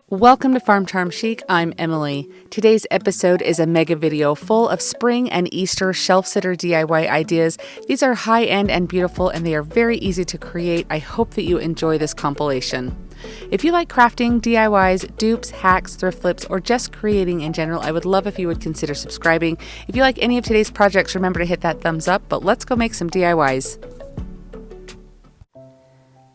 Welcome to Farm Charm Chic. I'm Emily. Today's episode is a mega video full of spring and Easter shelf sitter DIY ideas. These are high-end and beautiful, and they are very easy to create. I hope that you enjoy this compilation. If you like crafting, DIYs, dupes, hacks, thrift flips, or just creating in general, I would love if you would consider subscribing. If you like any of today's projects, remember to hit that thumbs up, but let's go make some DIYs.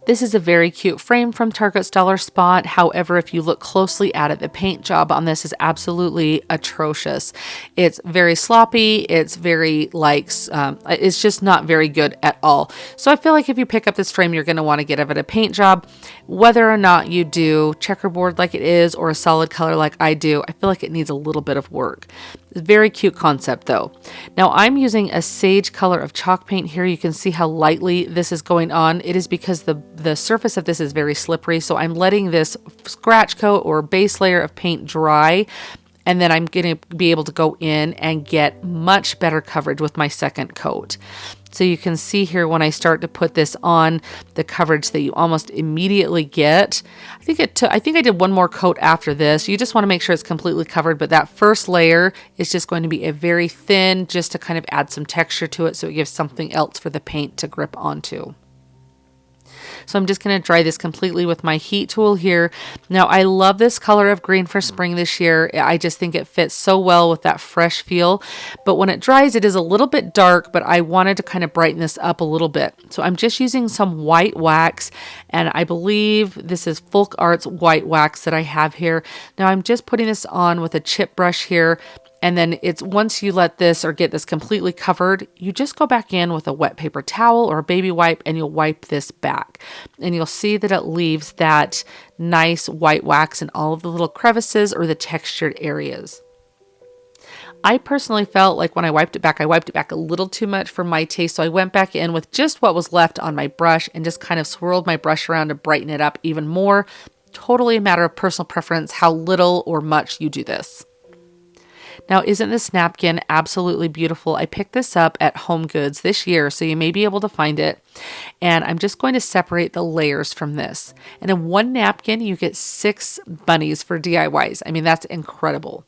This is a very cute frame from Target's Dollar Spot. However, if you look closely at it, the paint job on this is absolutely atrocious. It's very sloppy. It's very it's just not very good at all. So I feel like if you pick up this frame, you're going to want to give it a paint job. Whether or not you do checkerboard like it is or a solid color like I do, I feel like it needs a little bit of work. It's a very cute concept though. Now I'm using a sage color of chalk paint here. You can see how lightly this is going on. It is because the surface of this is very slippery. So I'm letting this scratch coat or base layer of paint dry. And then I'm going to be able to go in and get much better coverage with my second coat. So you can see here when I start to put this on, the coverage that you almost immediately get. I think I did one more coat after this. You just want to make sure it's completely covered, but that first layer is just going to be a very thin, just to kind of add some texture to it so it gives something else for the paint to grip onto. So I'm just going to dry this completely with my heat tool here. Now I love this color of green for spring this year. I just think it fits so well with that fresh feel. But when it dries, it is a little bit dark, but I wanted to kind of brighten this up a little bit. So I'm just using some white wax, and I believe this is Folk Arts white wax that I have here. Now I'm just putting this on with a chip brush here. And then once you let this or get this completely covered, you just go back in with a wet paper towel or a baby wipe and you'll wipe this back. And you'll see that it leaves that nice white wax in all of the little crevices or the textured areas. I personally felt like when I wiped it back a little too much for my taste. So I went back in with just what was left on my brush and just kind of swirled my brush around to brighten it up even more. Totally a matter of personal preference, how little or much you do this. Now, isn't this napkin absolutely beautiful? I picked this up at Home Goods this year, so you may be able to find it. And I'm just going to separate the layers from this. And in one napkin, you get 6 bunnies for DIYs. I mean, that's incredible.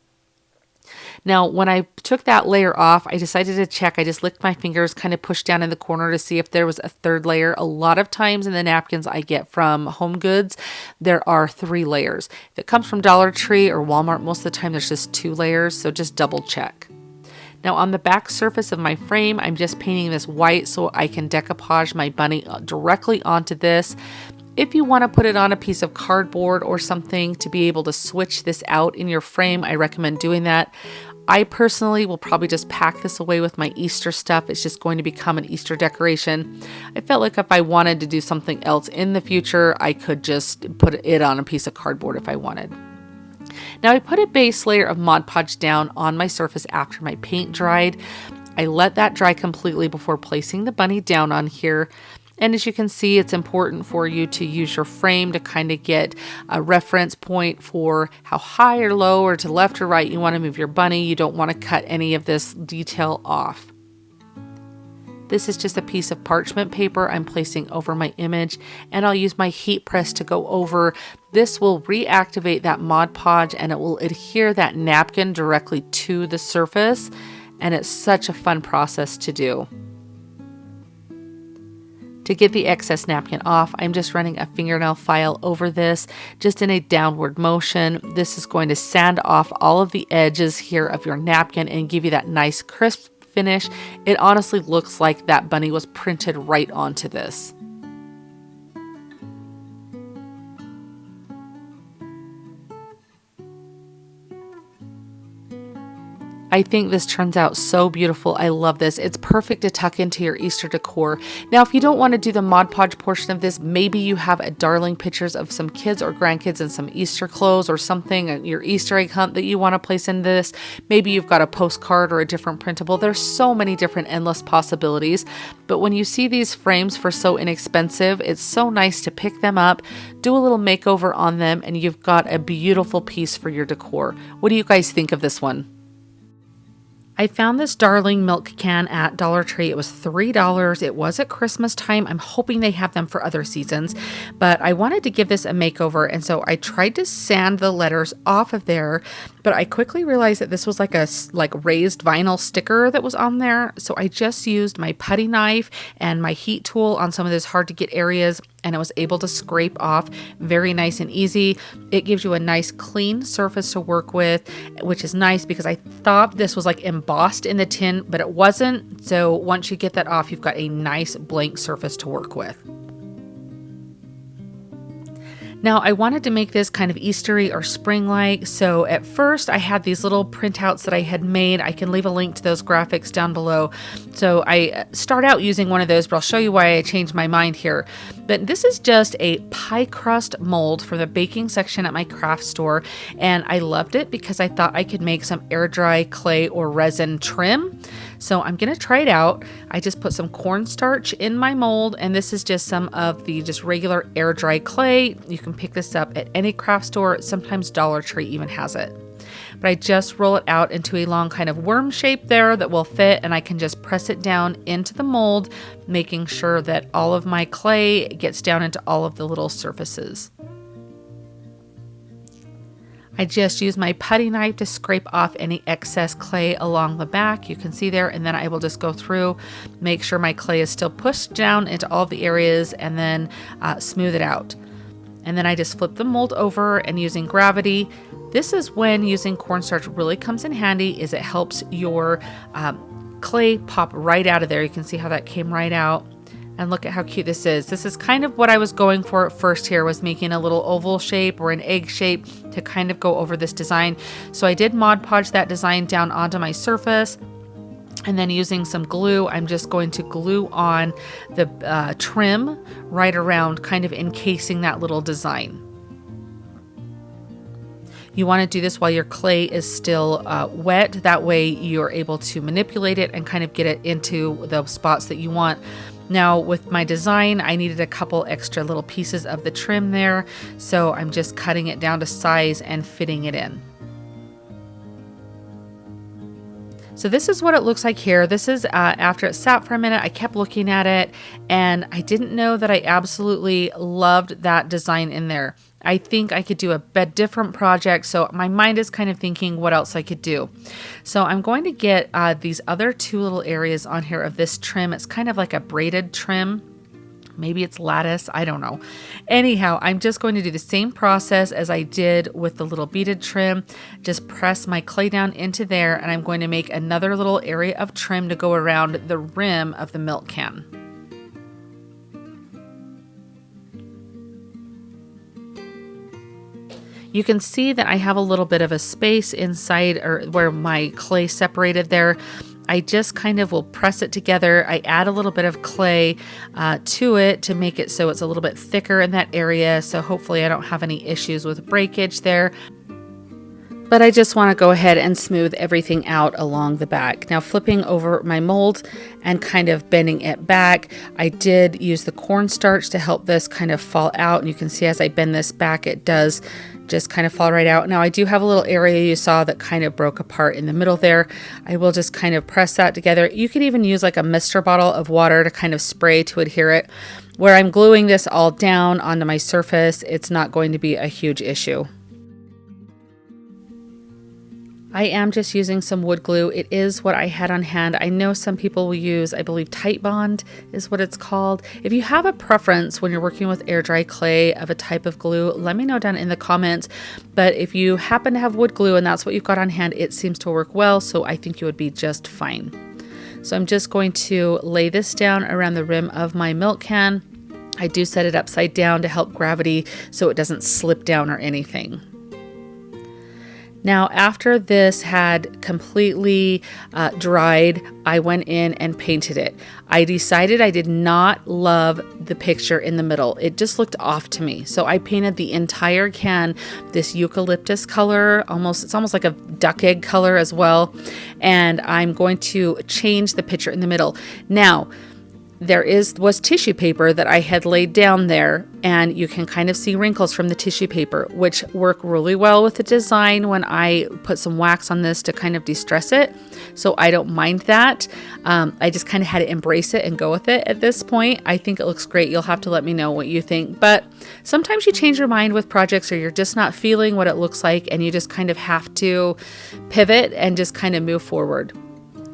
Now, when I took that layer off, I decided to check. I just licked my fingers, kind of pushed down in the corner to see if there was a third layer. A lot of times in the napkins I get from Home Goods, there are 3 layers. If it comes from Dollar Tree or Walmart, most of the time there's just 2 layers, so just double check. Now on the back surface of my frame, I'm just painting this white so I can decoupage my bunny directly onto this. If you want to put it on a piece of cardboard or something to be able to switch this out in your frame, I recommend doing that. I personally will probably just pack this away with my Easter stuff. It's just going to become an Easter decoration. I felt like if I wanted to do something else in the future, I could just put it on a piece of cardboard if I wanted. Now I put a base layer of Mod Podge down on my surface after my paint dried. I let that dry completely before placing the bunny down on here. And as you can see, it's important for you to use your frame to kind of get a reference point for how high or low or to left or right you want to move your bunny. You don't want to cut any of this detail off. This is just a piece of parchment paper I'm placing over my image, and I'll use my heat press to go over. This will reactivate that Mod Podge and it will adhere that napkin directly to the surface, and it's such a fun process to do. To get the excess napkin off, I'm just running a fingernail file over this, just in a downward motion. This is going to sand off all of the edges here of your napkin and give you that nice crisp finish. It honestly looks like that bunny was printed right onto this. I think this turns out so beautiful. I love this. It's perfect to tuck into your Easter decor. Now, if you don't want to do the Mod Podge portion of this, maybe you have a darling pictures of some kids or grandkids in some Easter clothes or something, your Easter egg hunt that you want to place in this. Maybe you've got a postcard or a different printable. There's so many different endless possibilities. But when you see these frames for so inexpensive, it's so nice to pick them up, do a little makeover on them, and you've got a beautiful piece for your decor. What do you guys think of this one? I found this darling milk can at Dollar Tree. It was $3. It was at Christmas time. I'm hoping they have them for other seasons, but I wanted to give this a makeover. And so I tried to sand the letters off of there, but I quickly realized that this was like a raised vinyl sticker that was on there. So I just used my putty knife and my heat tool on some of those hard to get areas, and I was able to scrape off very nice and easy. It gives you a nice clean surface to work with, which is nice because I thought this was like embossed in the tin, but it wasn't. So once you get that off, you've got a nice blank surface to work with. Now I wanted to make this kind of Eastery or spring-like, so at first I had these little printouts that I had made. I can leave a link to those graphics down below. So I start out using one of those, but I'll show you why I changed my mind here. But this is just a pie crust mold from the baking section at my craft store, and I loved it because I thought I could make some air dry clay or resin trim. So I'm gonna try it out. I just put some cornstarch in my mold, and this is just some of the just regular air dry clay. You can pick this up at any craft store. Sometimes Dollar Tree even has it. But I just roll it out into a long kind of worm shape there that will fit, and I can just press it down into the mold, making sure that all of my clay gets down into all of the little surfaces. I just use my putty knife to scrape off any excess clay along the back. You can see there, and then I will just go through, make sure my clay is still pushed down into all the areas, and then smooth it out. And then I just flip the mold over, and using gravity, this is when using cornstarch really comes in handy, is it helps your clay pop right out of there. You can see how that came right out. And look at how cute this is. This is kind of what I was going for at first here, was making a little oval shape or an egg shape to kind of go over this design. So I did Mod Podge that design down onto my surface. And then using some glue, I'm just going to glue on the trim right around, kind of encasing that little design. You want to do this while your clay is still wet. That way you're able to manipulate it and kind of get it into the spots that you want. Now with my design, I needed a couple extra little pieces of the trim there, so I'm just cutting it down to size and fitting it in. So this is what it looks like here. This is after it sat for a minute. I kept looking at it, and I didn't know that I absolutely loved that design in there. I think I could do a different project, so my mind is kind of thinking what else I could do. So I'm going to get these other two little areas on here of this trim. It's kind of like a braided trim. Maybe it's lattice, I don't know. Anyhow, I'm just going to do the same process as I did with the little beaded trim. Just press my clay down into there, and I'm going to make another little area of trim to go around the rim of the milk can. You can see that I have a little bit of a space inside, or where my clay separated there. I just kind of will press it together. I add a little bit of clay to it to make it so it's a little bit thicker in that area. So hopefully I don't have any issues with breakage there. But I just want to go ahead and smooth everything out along the back. Now flipping over my mold and kind of bending it back, I did use the cornstarch to help this kind of fall out. And you can see as I bend this back, it does just kind of fall right out. Now I do have a little area you saw that kind of broke apart in the middle there. I will just kind of press that together. You could even use like a mister bottle of water to kind of spray to adhere it. Where I'm gluing this all down onto my surface, it's not going to be a huge issue. I am just using some wood glue. It is what I had on hand. I know some people will use, I believe Titebond is what it's called. If you have a preference when you're working with air dry clay of a type of glue, let me know down in the comments. But if you happen to have wood glue and that's what you've got on hand, it seems to work well, so I think you would be just fine. So I'm just going to lay this down around the rim of my milk can. I do set it upside down to help gravity so it doesn't slip down or anything. Now, after this had completely dried, I went in and painted it. I decided I did not love the picture in the middle. It just looked off to me. So I painted the entire can this eucalyptus color, it's almost like a duck egg color as well. And I'm going to change the picture in the middle. Now, was tissue paper that I had laid down there, and you can kind of see wrinkles from the tissue paper, which work really well with the design when I put some wax on this to kind of de-stress it. So I don't mind that. I just kind of had to embrace it and go with it at this point. I think it looks great. You'll have to let me know what you think. But sometimes you change your mind with projects, or you're just not feeling what it looks like, and you just kind of have to pivot and just kind of move forward.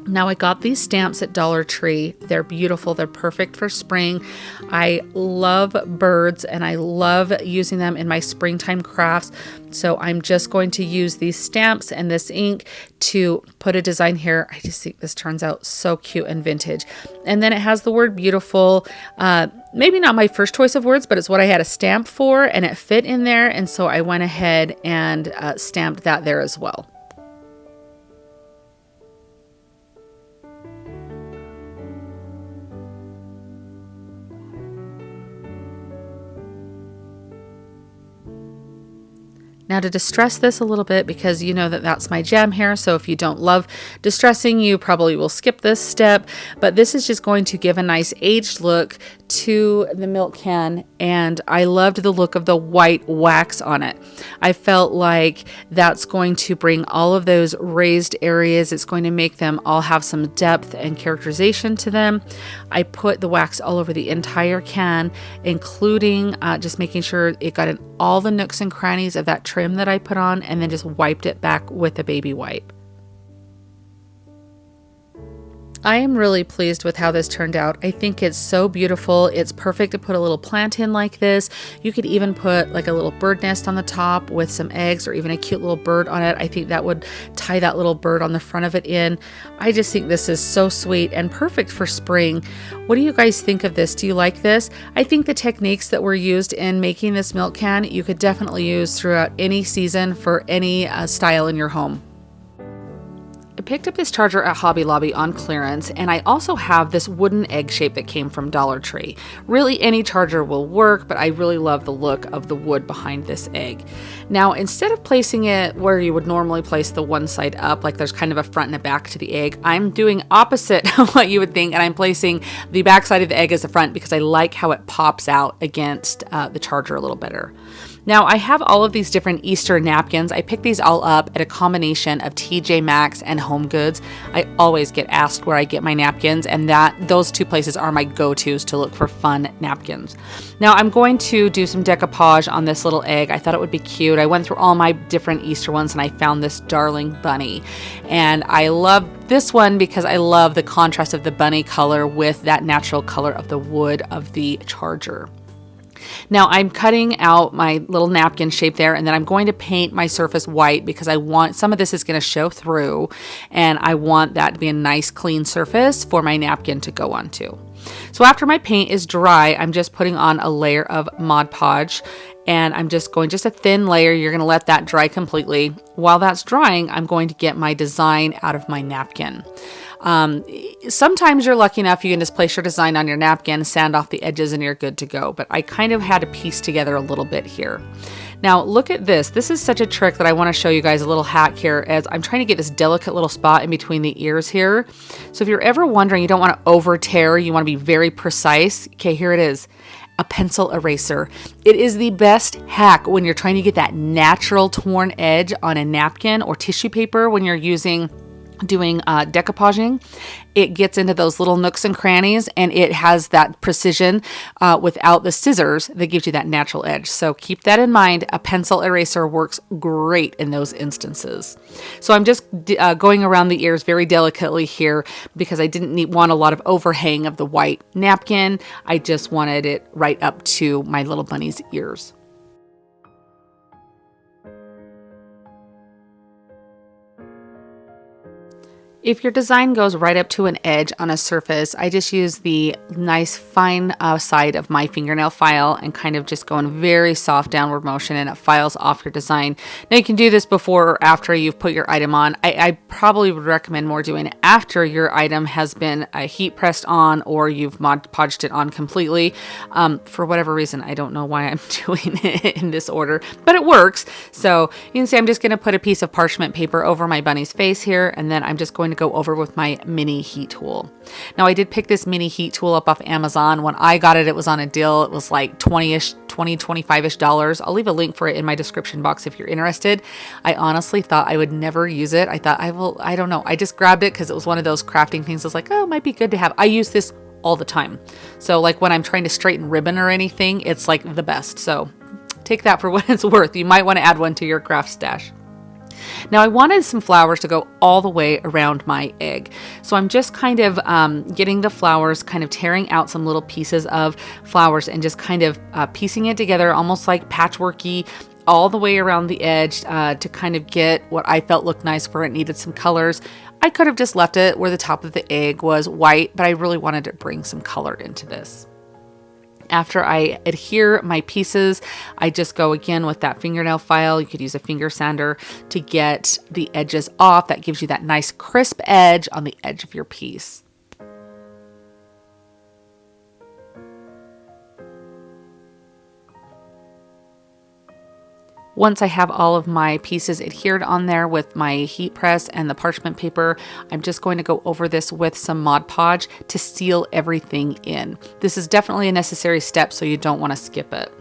Now I got these stamps at Dollar Tree. They're beautiful. They're perfect for spring. I love birds and I love using them in my springtime crafts. So I'm just going to use these stamps and this ink to put a design here. I just think this turns out so cute and vintage. And then it has the word beautiful. Maybe not my first choice of words, but it's what I had a stamp for, and it fit in there. And so I went ahead and stamped that there as well. Now to distress this a little bit, because you know that that's my jam here, so if you don't love distressing, you probably will skip this step, but this is just going to give a nice aged look to the milk can, and I loved the look of the white wax on it. I felt like that's going to bring all of those raised areas. It's going to make them all have some depth and characterization to them. I put the wax all over the entire can, including just making sure it got in all the nooks and crannies of that trim that I put on, and then just wiped it back with a baby wipe. I am really pleased with how this turned out. I think it's so beautiful. It's perfect to put a little plant in like this. You could even put like a little bird nest on the top with some eggs, or even a cute little bird on it. I think that would tie that little bird on the front of it in. I just think this is so sweet and perfect for spring. What do you guys think of this? Do you like this? I think the techniques that were used in making this milk can, you could definitely use throughout any season for any style in your home. I picked up this charger at Hobby Lobby on clearance, and I also have this wooden egg shape that came from Dollar Tree. Really, any charger will work, but I really love the look of the wood behind this egg. Now, instead of placing it where you would normally place the one side up, like there's kind of a front and a back to the egg, I'm doing opposite of what you would think, and I'm placing the back side of the egg as the front because I like how it pops out against the charger a little better. Now I have all of these different Easter napkins. I picked these all up at a combination of TJ Maxx and Home Goods. I always get asked where I get my napkins, and those two places are my go-tos to look for fun napkins. Now I'm going to do some decoupage on this little egg. I thought it would be cute. I went through all my different Easter ones and I found this darling bunny. And I love this one because I love the contrast of the bunny color with that natural color of the wood of the charger. Now I'm cutting out my little napkin shape there, and then I'm going to paint my surface white because I want some of this is going to show through, and I want that to be a nice clean surface for my napkin to go onto. So after my paint is dry, I'm just putting on a layer of Mod Podge, and I'm just going a thin layer. You're going to let that dry completely. While that's drying, I'm going to get my design out of my napkin. Sometimes you're lucky enough you can just place your design on your napkin, sand off the edges, and you're good to go. But I kind of had to piece together a little bit here. Now look at this. This is such a trick that I want to show you guys a little hack here, as I'm trying to get this delicate little spot in between the ears here. So if you're ever wondering, you don't want to over tear, you want to be very precise. Okay, here it is. A pencil eraser. It is the best hack when you're trying to get that natural torn edge on a napkin or tissue paper when you're doing decoupaging. It gets into those little nooks and crannies, and it has that precision without the scissors that gives you that natural edge. So keep that in mind. A pencil eraser works great in those instances. So I'm just going around the ears very delicately here because I didn't want a lot of overhang of the white napkin. I just wanted it right up to my little bunny's ears. If your design goes right up to an edge on a surface, I just use the nice fine side of my fingernail file and kind of just go in very soft downward motion, and it files off your design. Now you can do this before or after you've put your item on. I probably would recommend more doing it after your item has been heat pressed on or you've Mod Podged it on completely. For whatever reason, I don't know why I'm doing it in this order, but it works. So you can see I'm just going to put a piece of parchment paper over my bunny's face here, and then I'm just going going to go over with my mini heat tool. Now I did pick this mini heat tool up off Amazon. When I got it, it was on a deal. It was like $25-ish dollars. I'll leave a link for it in my description box if you're interested. I honestly thought I would never use it. I thought I don't know. I just grabbed it because it was one of those crafting things. I was like, oh, it might be good to have. I use this all the time. So like when I'm trying to straighten ribbon or anything, it's like the best. So take that for what it's worth. You might want to add one to your craft stash. Now I wanted some flowers to go all the way around my egg. So I'm just kind of getting the flowers, kind of tearing out some little pieces of flowers and just kind of piecing it together, almost like patchworky, all the way around the edge to kind of get what I felt looked nice where it needed some colors. I could have just left it where the top of the egg was white, but I really wanted to bring some color into this. After I adhere my pieces, I just go again with that fingernail file. You could use a finger sander to get the edges off. That gives you that nice crisp edge on the edge of your piece. Once I have all of my pieces adhered on there with my heat press and the parchment paper, I'm just going to go over this with some Mod Podge to seal everything in. This is definitely a necessary step, so you don't want to skip it.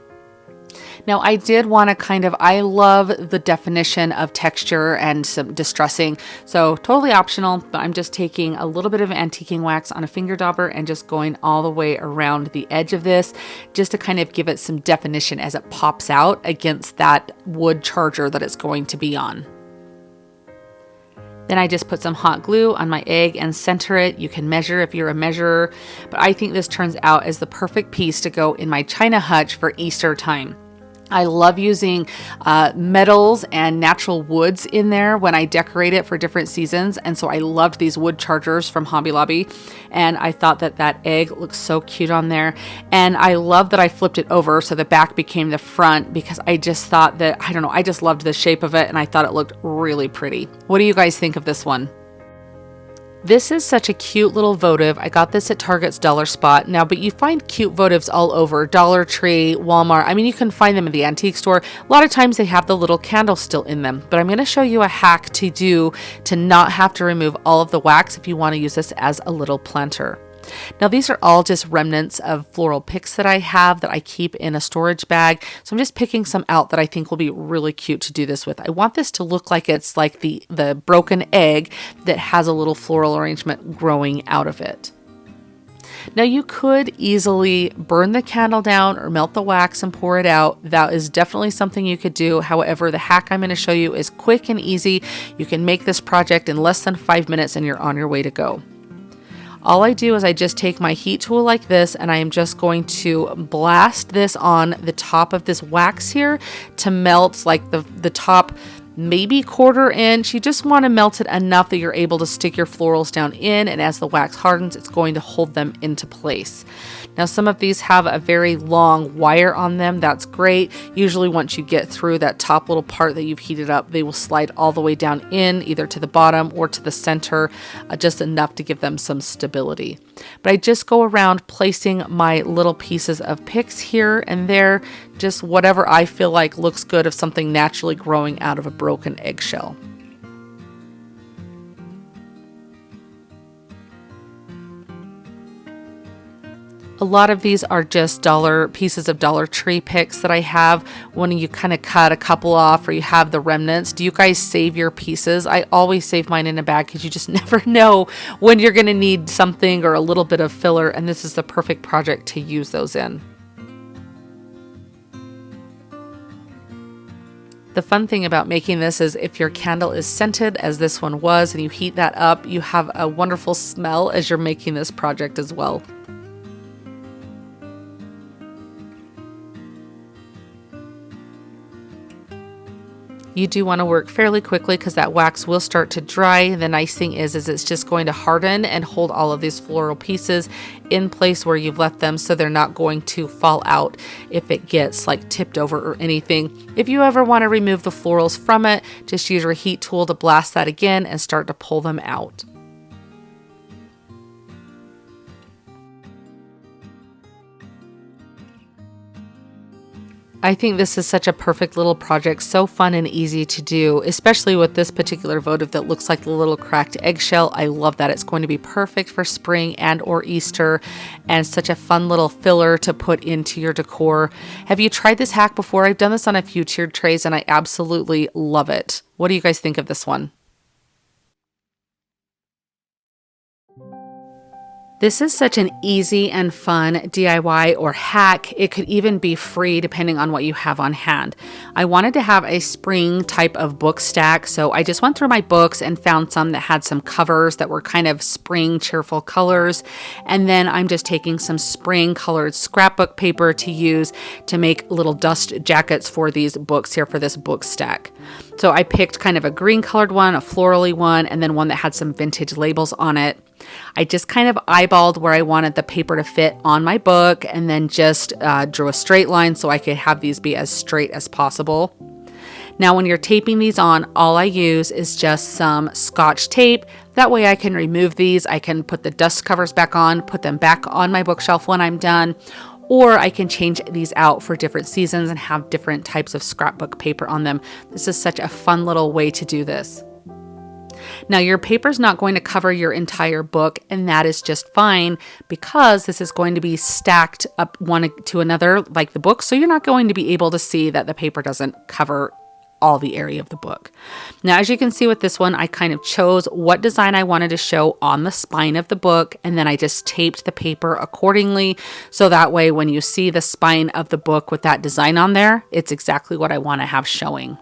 Now I did want to I love the definition of texture and some distressing, so totally optional, but I'm just taking a little bit of antiquing wax on a finger dauber and just going all the way around the edge of this, just to kind of give it some definition as it pops out against that wood charger that it's going to be on. Then I just put some hot glue on my egg and center it. You can measure if you're a measurer, but I think this turns out as the perfect piece to go in my china hutch for Easter time. I love using metals and natural woods in there when I decorate it for different seasons. And so I loved these wood chargers from Hobby Lobby. And I thought that that egg looks so cute on there. And I love that I flipped it over so the back became the front, because I just thought that, I don't know, I just loved the shape of it and I thought it looked really pretty. What do you guys think of this one? This is such a cute little votive. I got this at Target's Dollar Spot. Now, but you find cute votives all over, Dollar Tree, Walmart. I mean, you can find them in the antique store. A lot of times they have the little candle still in them, but I'm going to show you a hack to do to not have to remove all of the wax if you want to use this as a little planter. Now these are all just remnants of floral picks that I have that I keep in a storage bag. So I'm just picking some out that I think will be really cute to do this with. I want this to look like it's like the broken egg that has a little floral arrangement growing out of it. Now you could easily burn the candle down or melt the wax and pour it out. That is definitely something you could do. However, the hack I'm going to show you is quick and easy. You can make this project in less than 5 minutes and you're on your way to go. All I do is I just take my heat tool like this and I am just going to blast this on the top of this wax here to melt like the top maybe 1/4 inch. You just want to melt it enough that you're able to stick your florals down in, and as the wax hardens, it's going to hold them into place. Now some of these have a very long wire on them. That's great. Usually once you get through that top little part that you've heated up, they will slide all the way down in, either to the bottom or to the center, just enough to give them some stability. But I just go around placing my little pieces of picks here and there, just whatever I feel like looks good of something naturally growing out of a broken eggshell. A lot of these are just pieces of Dollar Tree picks that I have when you kind of cut a couple off or you have the remnants. Do you guys save your pieces? I always save mine in a bag because you just never know when you're going to need something or a little bit of filler, and this is the perfect project to use those in. The fun thing about making this is if your candle is scented, as this one was, and you heat that up, you have a wonderful smell as you're making this project as well. You do want to work fairly quickly because that wax will start to dry. The nice thing is it's just going to harden and hold all of these floral pieces in place where you've left them, so they're not going to fall out if it gets like tipped over or anything. If you ever want to remove the florals from it, just use your heat tool to blast that again and start to pull them out. I think this is such a perfect little project, so fun and easy to do, especially with this particular votive that looks like a little cracked eggshell. I love that. It's going to be perfect for spring and or Easter, and such a fun little filler to put into your decor. Have you tried this hack before? I've done this on a few tiered trays and I absolutely love it. What do you guys think of this one? This is such an easy and fun DIY or hack. It could even be free depending on what you have on hand. I wanted to have a spring type of book stack, so I just went through my books and found some that had some covers that were kind of spring cheerful colors. And then I'm just taking some spring colored scrapbook paper to use to make little dust jackets for these books here for this book stack. So I picked kind of a green colored one, a florally one, and then one that had some vintage labels on it. I just kind of eyeballed where I wanted the paper to fit on my book and then just drew a straight line so I could have these be as straight as possible. Now when you're taping these on, all I use is just some Scotch tape. That way I can remove these. I can put the dust covers back on, put them back on my bookshelf when I'm done, or I can change these out for different seasons and have different types of scrapbook paper on them. This is such a fun little way to do this. Now your paper's not going to cover your entire book, and that is just fine because this is going to be stacked up one to another like the book, so you're not going to be able to see that the paper doesn't cover all the area of the book. Now, as you can see with this one, I kind of chose what design I wanted to show on the spine of the book, and then I just taped the paper accordingly, so that way when you see the spine of the book with that design on there, it's exactly what I want to have showing.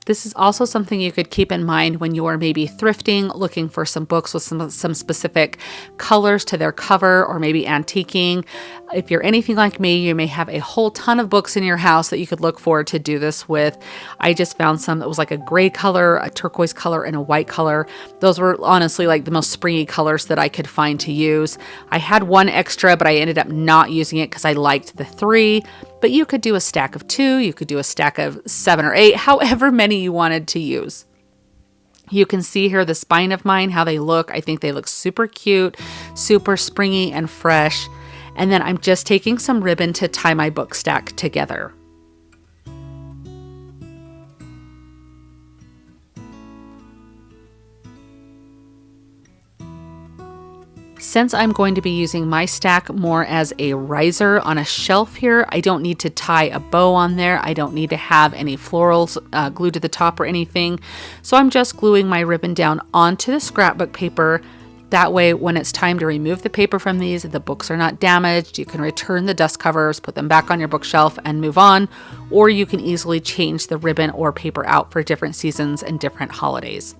This is also something you could keep in mind when you are maybe thrifting, looking for some books with some specific colors to their cover, or maybe antiquing. If you're anything like me, you may have a whole ton of books in your house that you could look for to do this with. I just found some that was like a gray color, a turquoise color, and a white color. Those were honestly like the most springy colors that I could find to use. I had one extra, but I ended up not using it because I liked the 3. But you could do a stack of 2, you could do a stack of 7 or 8, however many you wanted to use. You can see here the spine of mine, how they look. I think they look super cute, super springy and fresh. And then I'm just taking some ribbon to tie my book stack together. Since I'm going to be using my stack more as a riser on a shelf here, I don't need to tie a bow on there. I don't need to have any florals glued to the top or anything. So I'm just gluing my ribbon down onto the scrapbook paper. That way, when it's time to remove the paper from these, the books are not damaged. You can return the dust covers, put them back on your bookshelf and move on, or you can easily change the ribbon or paper out for different seasons and different holidays.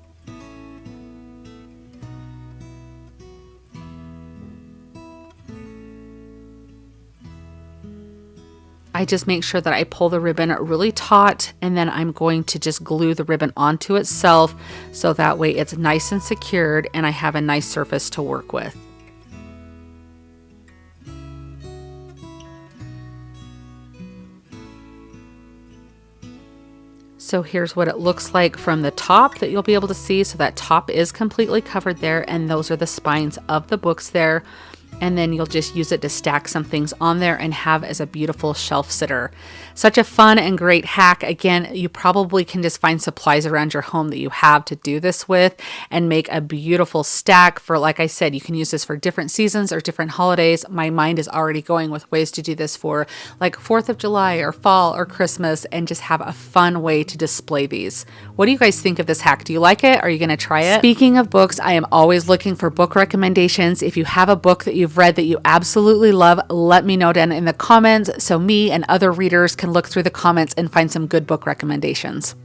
I just make sure that I pull the ribbon really taut, and then I'm going to just glue the ribbon onto itself so that way it's nice and secured and I have a nice surface to work with. So here's what it looks like from the top that you'll be able to see. So that top is completely covered there, and those are the spines of the books there. And then you'll just use it to stack some things on there and have as a beautiful shelf sitter. Such a fun and great hack. Again, you probably can just find supplies around your home that you have to do this with and make a beautiful stack for, like I said, you can use this for different seasons or different holidays. My mind is already going with ways to do this for like 4th of July or fall or Christmas, and just have a fun way to display these. What do you guys think of this hack? Do you like it? Are you going to try it? Speaking of books, I am always looking for book recommendations. If you have a book that you've read that you absolutely love, let me know down in the comments so me and other readers can look through the comments and find some good book recommendations.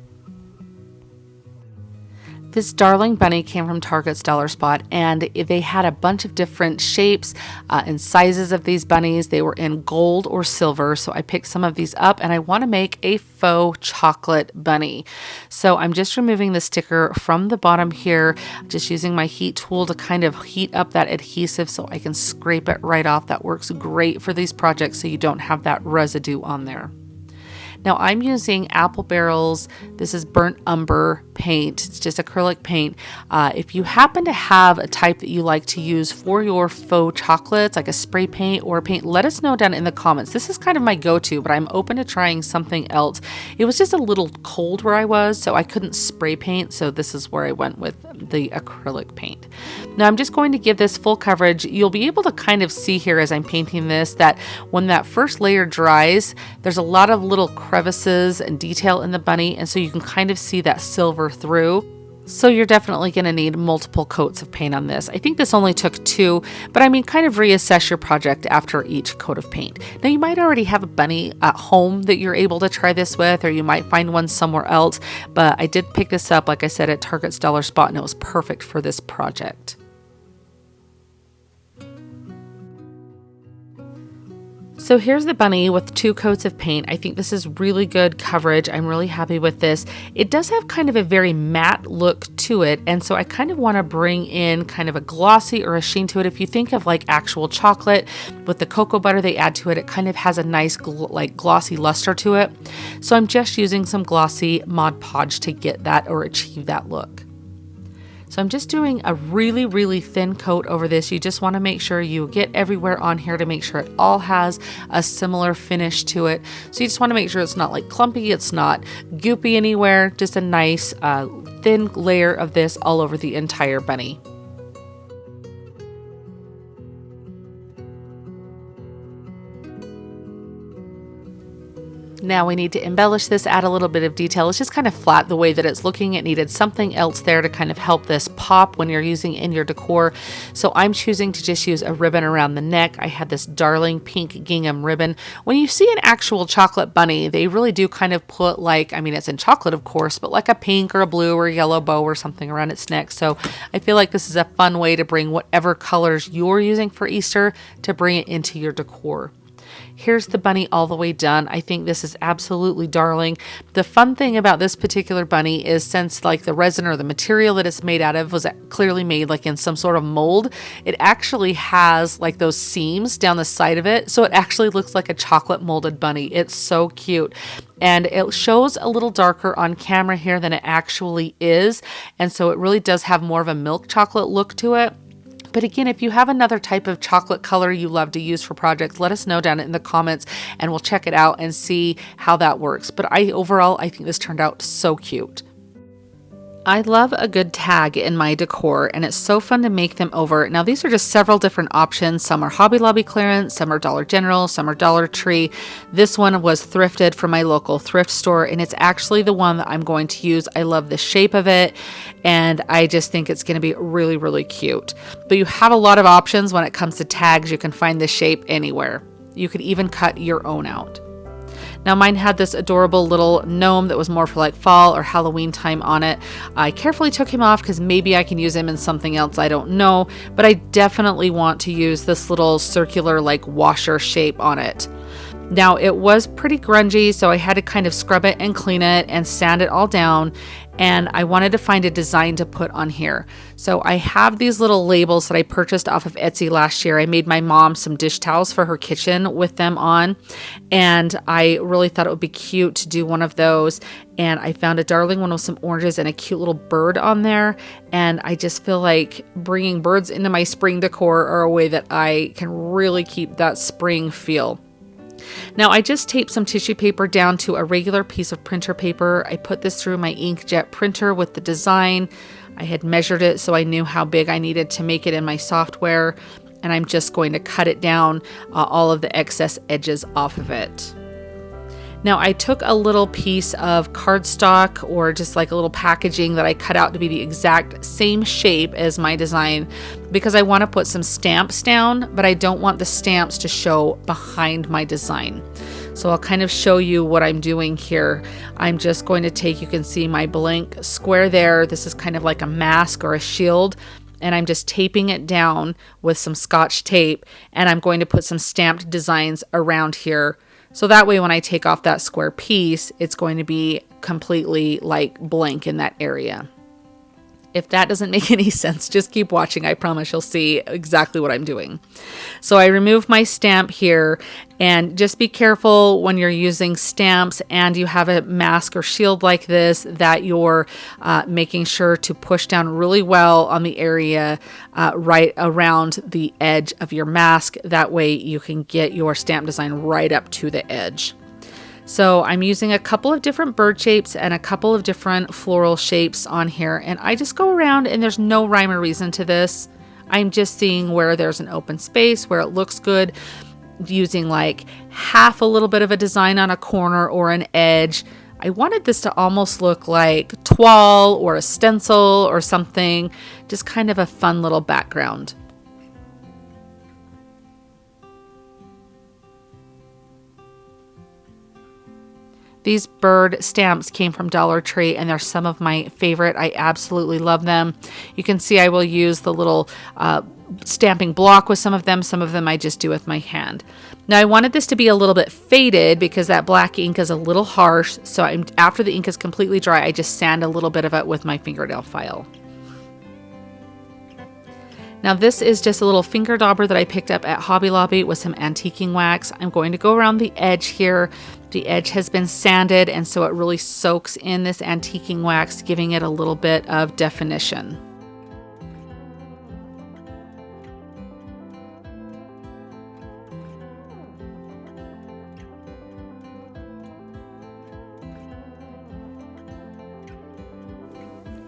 This darling bunny came from Target's Dollar Spot, and they had a bunch of different shapes and sizes of these bunnies. They were in gold or silver, so I picked some of these up, and I want to make a faux chocolate bunny. So I'm just removing the sticker from the bottom here, just using my heat tool to kind of heat up that adhesive so I can scrape it right off. That works great for these projects so you don't have that residue on there. Now I'm using Apple Barrel's, this is burnt umber paint. It's just acrylic paint. If you happen to have a type that you like to use for your faux chocolates, like a spray paint or paint, let us know down in the comments. This is kind of my go-to, but I'm open to trying something else. It was just a little cold where I was, so I couldn't spray paint, so this is where I went with the acrylic paint. Now I'm just going to give this full coverage. You'll be able to kind of see here as I'm painting this that when that first layer dries, there's a lot of little crevices and detail in the bunny, and so you can kind of see that silver through. So you're definitely going to need multiple coats of paint on this. I think this only took 2, but I mean, kind of reassess your project after each coat of paint. Now you might already have a bunny at home that you're able to try this with, or you might find one somewhere else, but I did pick this up, like I said, at Target's Dollar Spot, and it was perfect for this project. So here's the bunny with 2 coats of paint. I think this is really good coverage. I'm really happy with this. It does have kind of a very matte look to it, and so I kind of want to bring in kind of a glossy or a sheen to it. If you think of like actual chocolate with the cocoa butter they add to it, it kind of has a nice like glossy luster to it. So I'm just using some glossy Mod Podge to get that or achieve that look. So I'm just doing a really, really thin coat over this. You just want to make sure you get everywhere on here to make sure it all has a similar finish to it. So you just want to make sure it's not like clumpy, it's not goopy anywhere, just a nice thin layer of this all over the entire bunny. Now we need to embellish this, add a little bit of detail. It's just kind of flat the way that it's looking. It needed something else there to kind of help this pop when you're using in your decor. So I'm choosing to just use a ribbon around the neck. I had this darling pink gingham ribbon. When you see an actual chocolate bunny, they really do kind of put like, I mean, it's in chocolate, of course, but like a pink or a blue or yellow bow or something around its neck. So I feel like this is a fun way to bring whatever colors you're using for Easter to bring it into your decor. Here's the bunny all the way done. I think this is absolutely darling. The fun thing about this particular bunny is since like the resin or the material that it's made out of was clearly made like in some sort of mold, it actually has like those seams down the side of it. So it actually looks like a chocolate molded bunny. It's so cute. And it shows a little darker on camera here than it actually is. And so it really does have more of a milk chocolate look to it. But again, if you have another type of chocolate color you love to use for projects, let us know down in the comments and we'll check it out and see how that works. But overall, I think this turned out so cute. I love a good tag in my decor, and it's so fun to make them over. Now, these are just several different options. Some are Hobby Lobby clearance, some are Dollar General, some are Dollar Tree. This one was thrifted from my local thrift store, and it's actually the one that I'm going to use. I love the shape of it, and I just think it's going to be really, really cute. But you have a lot of options when it comes to tags. You can find the shape anywhere. You could even cut your own out. Now mine had this adorable little gnome that was more for like fall or Halloween time on it. I carefully took him off because maybe I can use him in something else, I don't know, but I definitely want to use this little circular like washer shape on it. Now it was pretty grungy, so I had to kind of scrub it and clean it and sand it all down, and I wanted to find a design to put on here. So I have these little labels that I purchased off of Etsy last year. I made my mom some dish towels for her kitchen with them on, and I really thought it would be cute to do one of those. And I found a darling one with some oranges and a cute little bird on there, and I just feel like bringing birds into my spring decor are a way that I can really keep that spring feel. Now I just taped some tissue paper down to a regular piece of printer paper. I put this through my inkjet printer with the design. I had measured it so I knew how big I needed to make it in my software, and I'm just going to cut it down, all of the excess edges off of it. Now I took a little piece of cardstock or just like a little packaging that I cut out to be the exact same shape as my design because I want to put some stamps down, but I don't want the stamps to show behind my design. So I'll kind of show you what I'm doing here. I'm just going to take, you can see my blank square there. This is kind of like a mask or a shield, and I'm just taping it down with some Scotch tape, and I'm going to put some stamped designs around here. So that way when I take off that square piece, it's going to be completely like blank in that area. If that doesn't make any sense, just keep watching. I promise you'll see exactly what I'm doing. So I remove my stamp here, and just be careful when you're using stamps and you have a mask or shield like this that you're making sure to push down really well on the area right around the edge of your mask. That way you can get your stamp design right up to the edge. So I'm using a couple of different bird shapes and a couple of different floral shapes on here. And I just go around, and there's no rhyme or reason to this. I'm just seeing where there's an open space, where it looks good, using like half a little bit of a design on a corner or an edge. I wanted this to almost look like toile or a stencil or something, just kind of a fun little background. These bird stamps came from Dollar Tree, and they're some of my favorite. I absolutely love them. You can see I will use the little stamping block with some of them. Some of them I just do with my hand. Now I wanted this to be a little bit faded because that black ink is a little harsh. So after the ink is completely dry, I just sand a little bit of it with my fingernail file. Now this is just a little finger dauber that I picked up at Hobby Lobby with some antiquing wax. I'm going to go around the edge here. The edge has been sanded, and so it really soaks in this antiquing wax, giving it a little bit of definition.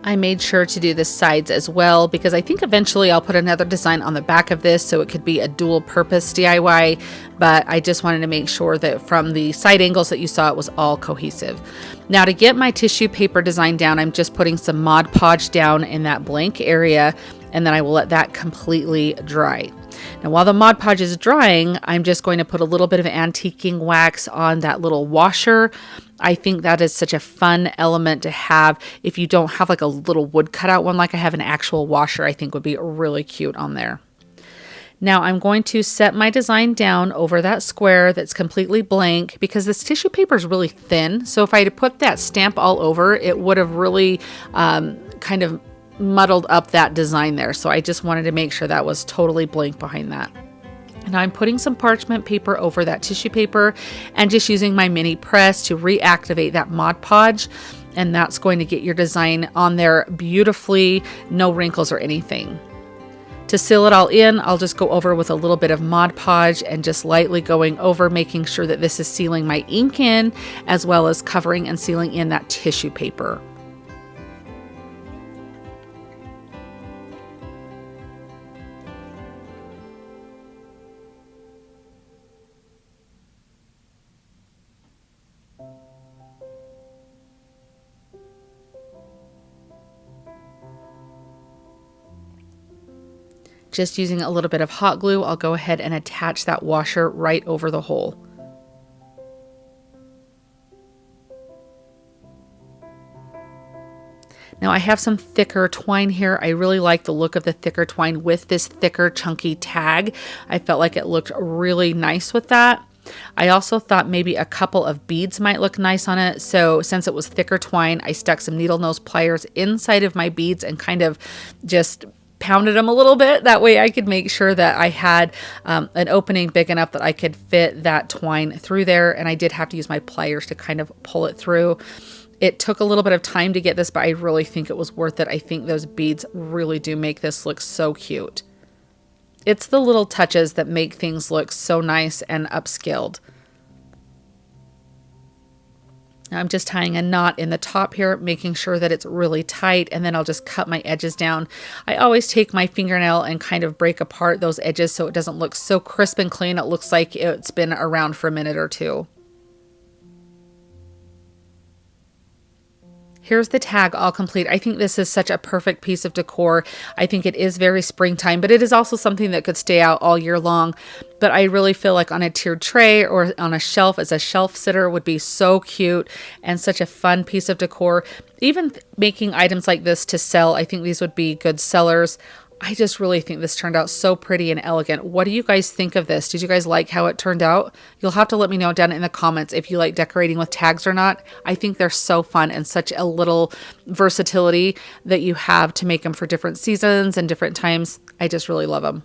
I made sure to do the sides as well because I think eventually I'll put another design on the back of this so it could be a dual purpose DIY, but I just wanted to make sure that from the side angles that you saw it was all cohesive. Now to get my tissue paper design down, I'm just putting some Mod Podge down in that blank area, and then I will let that completely dry. Now while the Mod Podge is drying, I'm just going to put a little bit of antiquing wax on that little washer. I think that is such a fun element to have. If you don't have like a little wood cutout one like I have, an actual washer I think would be really cute on there. Now I'm going to set my design down over that square that's completely blank because this tissue paper is really thin. So if I had put that stamp all over, it would have really kind of muddled up that design there. So I just wanted to make sure that was totally blank behind that. And I'm putting some parchment paper over that tissue paper and just using my mini press to reactivate that Mod Podge. And that's going to get your design on there beautifully, no wrinkles or anything. To seal it all in, I'll just go over with a little bit of Mod Podge and just lightly going over, making sure that this is sealing my ink in, as well as covering and sealing in that tissue paper. Just using a little bit of hot glue, I'll go ahead and attach that washer right over the hole. Now I have some thicker twine here. I really like the look of the thicker twine with this thicker chunky tag. I felt like it looked really nice with that. I also thought maybe a couple of beads might look nice on it. So since it was thicker twine, I stuck some needle nose pliers inside of my beads and kind of just pounded them a little bit. That way I could make sure that I had an opening big enough that I could fit that twine through there. And I did have to use my pliers to kind of pull it through. It took a little bit of time to get this, but I really think it was worth it. I think those beads really do make this look so cute. It's the little touches that make things look so nice and upscaled. Now I'm just tying a knot in the top here, making sure that it's really tight, and then I'll just cut my edges down. I always take my fingernail and kind of break apart those edges so it doesn't look so crisp and clean. It looks like it's been around for a minute or two. Here's the tag all complete. I think this is such a perfect piece of decor. I think it is very springtime, but it is also something that could stay out all year long. But I really feel like on a tiered tray or on a shelf as a shelf sitter would be so cute and such a fun piece of decor. Even making items like this to sell, I think these would be good sellers. I just really think this turned out so pretty and elegant. What do you guys think of this? Did you guys like how it turned out? You'll have to let me know down in the comments if you like decorating with tags or not. I think they're so fun and such a little versatility that you have to make them for different seasons and different times. I just really love them.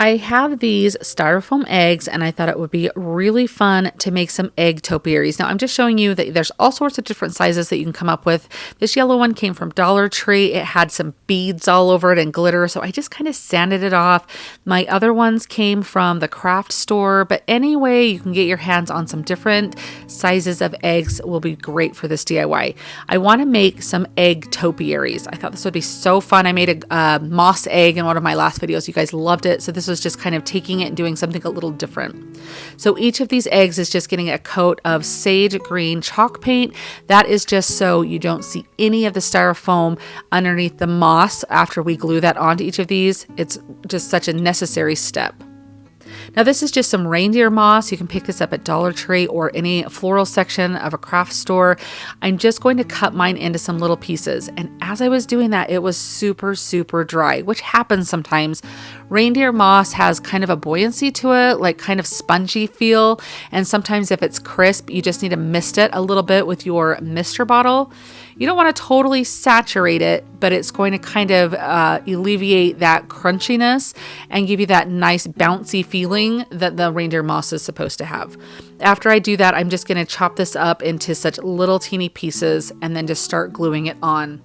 I have these styrofoam eggs and I thought it would be really fun to make some egg topiaries. Now I'm just showing you that there's all sorts of different sizes that you can come up with. This yellow one came from Dollar Tree. It had some beads all over it and glitter, so I just kind of sanded it off. My other ones came from the craft store, but anyway, you can get your hands on some different sizes of eggs. Will be great for this DIY. I want to make some egg topiaries. I thought this would be so fun. I made a moss egg in one of my last videos. You guys loved it, so this was just kind of taking it and doing something a little different. So each of these eggs is just getting a coat of sage green chalk paint. That is just so you don't see any of the styrofoam underneath the moss after we glue that onto each of these. It's just such a necessary step. Now this is just some reindeer moss. You can pick this up at Dollar Tree or any floral section of a craft store. I'm just going to cut mine into some little pieces. And as I was doing that, it was super, super dry, which happens sometimes. Reindeer moss has kind of a buoyancy to it, like kind of spongy feel. And sometimes if it's crisp, you just need to mist it a little bit with your mister bottle. You don't want to totally saturate it, but it's going to kind of alleviate that crunchiness and give you that nice bouncy feeling that the reindeer moss is supposed to have. After I do that, I'm just going to chop this up into such little teeny pieces and then just start gluing it on.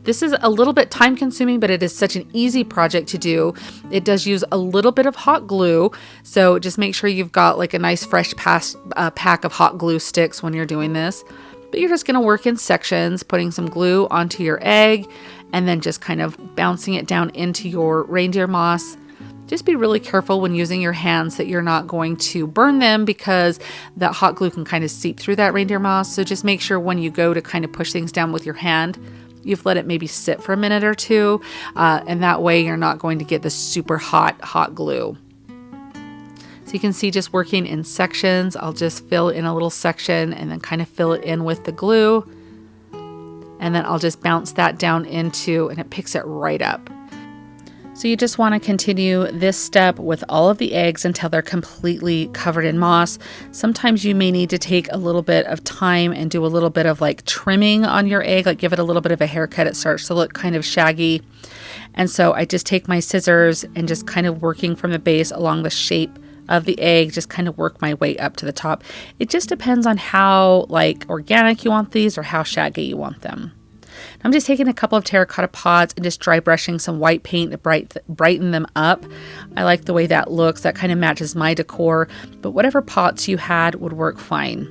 This is a little bit time consuming, but it is such an easy project to do. It does use a little bit of hot glue, so just make sure you've got like a nice fresh pack of hot glue sticks when you're doing this. But you're just going to work in sections, putting some glue onto your egg and then just kind of bouncing it down into your reindeer moss. Just be really careful when using your hands that you're not going to burn them because that hot glue can kind of seep through that reindeer moss. So just make sure when you go to kind of push things down with your hand, you've let it maybe sit for a minute or two. And that way you're not going to get the super hot glue. So you can see just working in sections. I'll just fill in a little section and then kind of fill it in with the glue. And then I'll just bounce that down into, and it picks it right up. So you just want to continue this step with all of the eggs until they're completely covered in moss. Sometimes you may need to take a little bit of time and do a little bit of like trimming on your egg, like give it a little bit of a haircut. It starts to look kind of shaggy. And so I just take my scissors and just kind of working from the base along the shape of the egg, just kind of work my way up to the top. It just depends on how like organic you want these or how shaggy you want them. I'm just taking a couple of terracotta pots and just dry brushing some white paint to brighten them up. I like the way that looks. That kind of matches my decor, but whatever pots you had would work fine.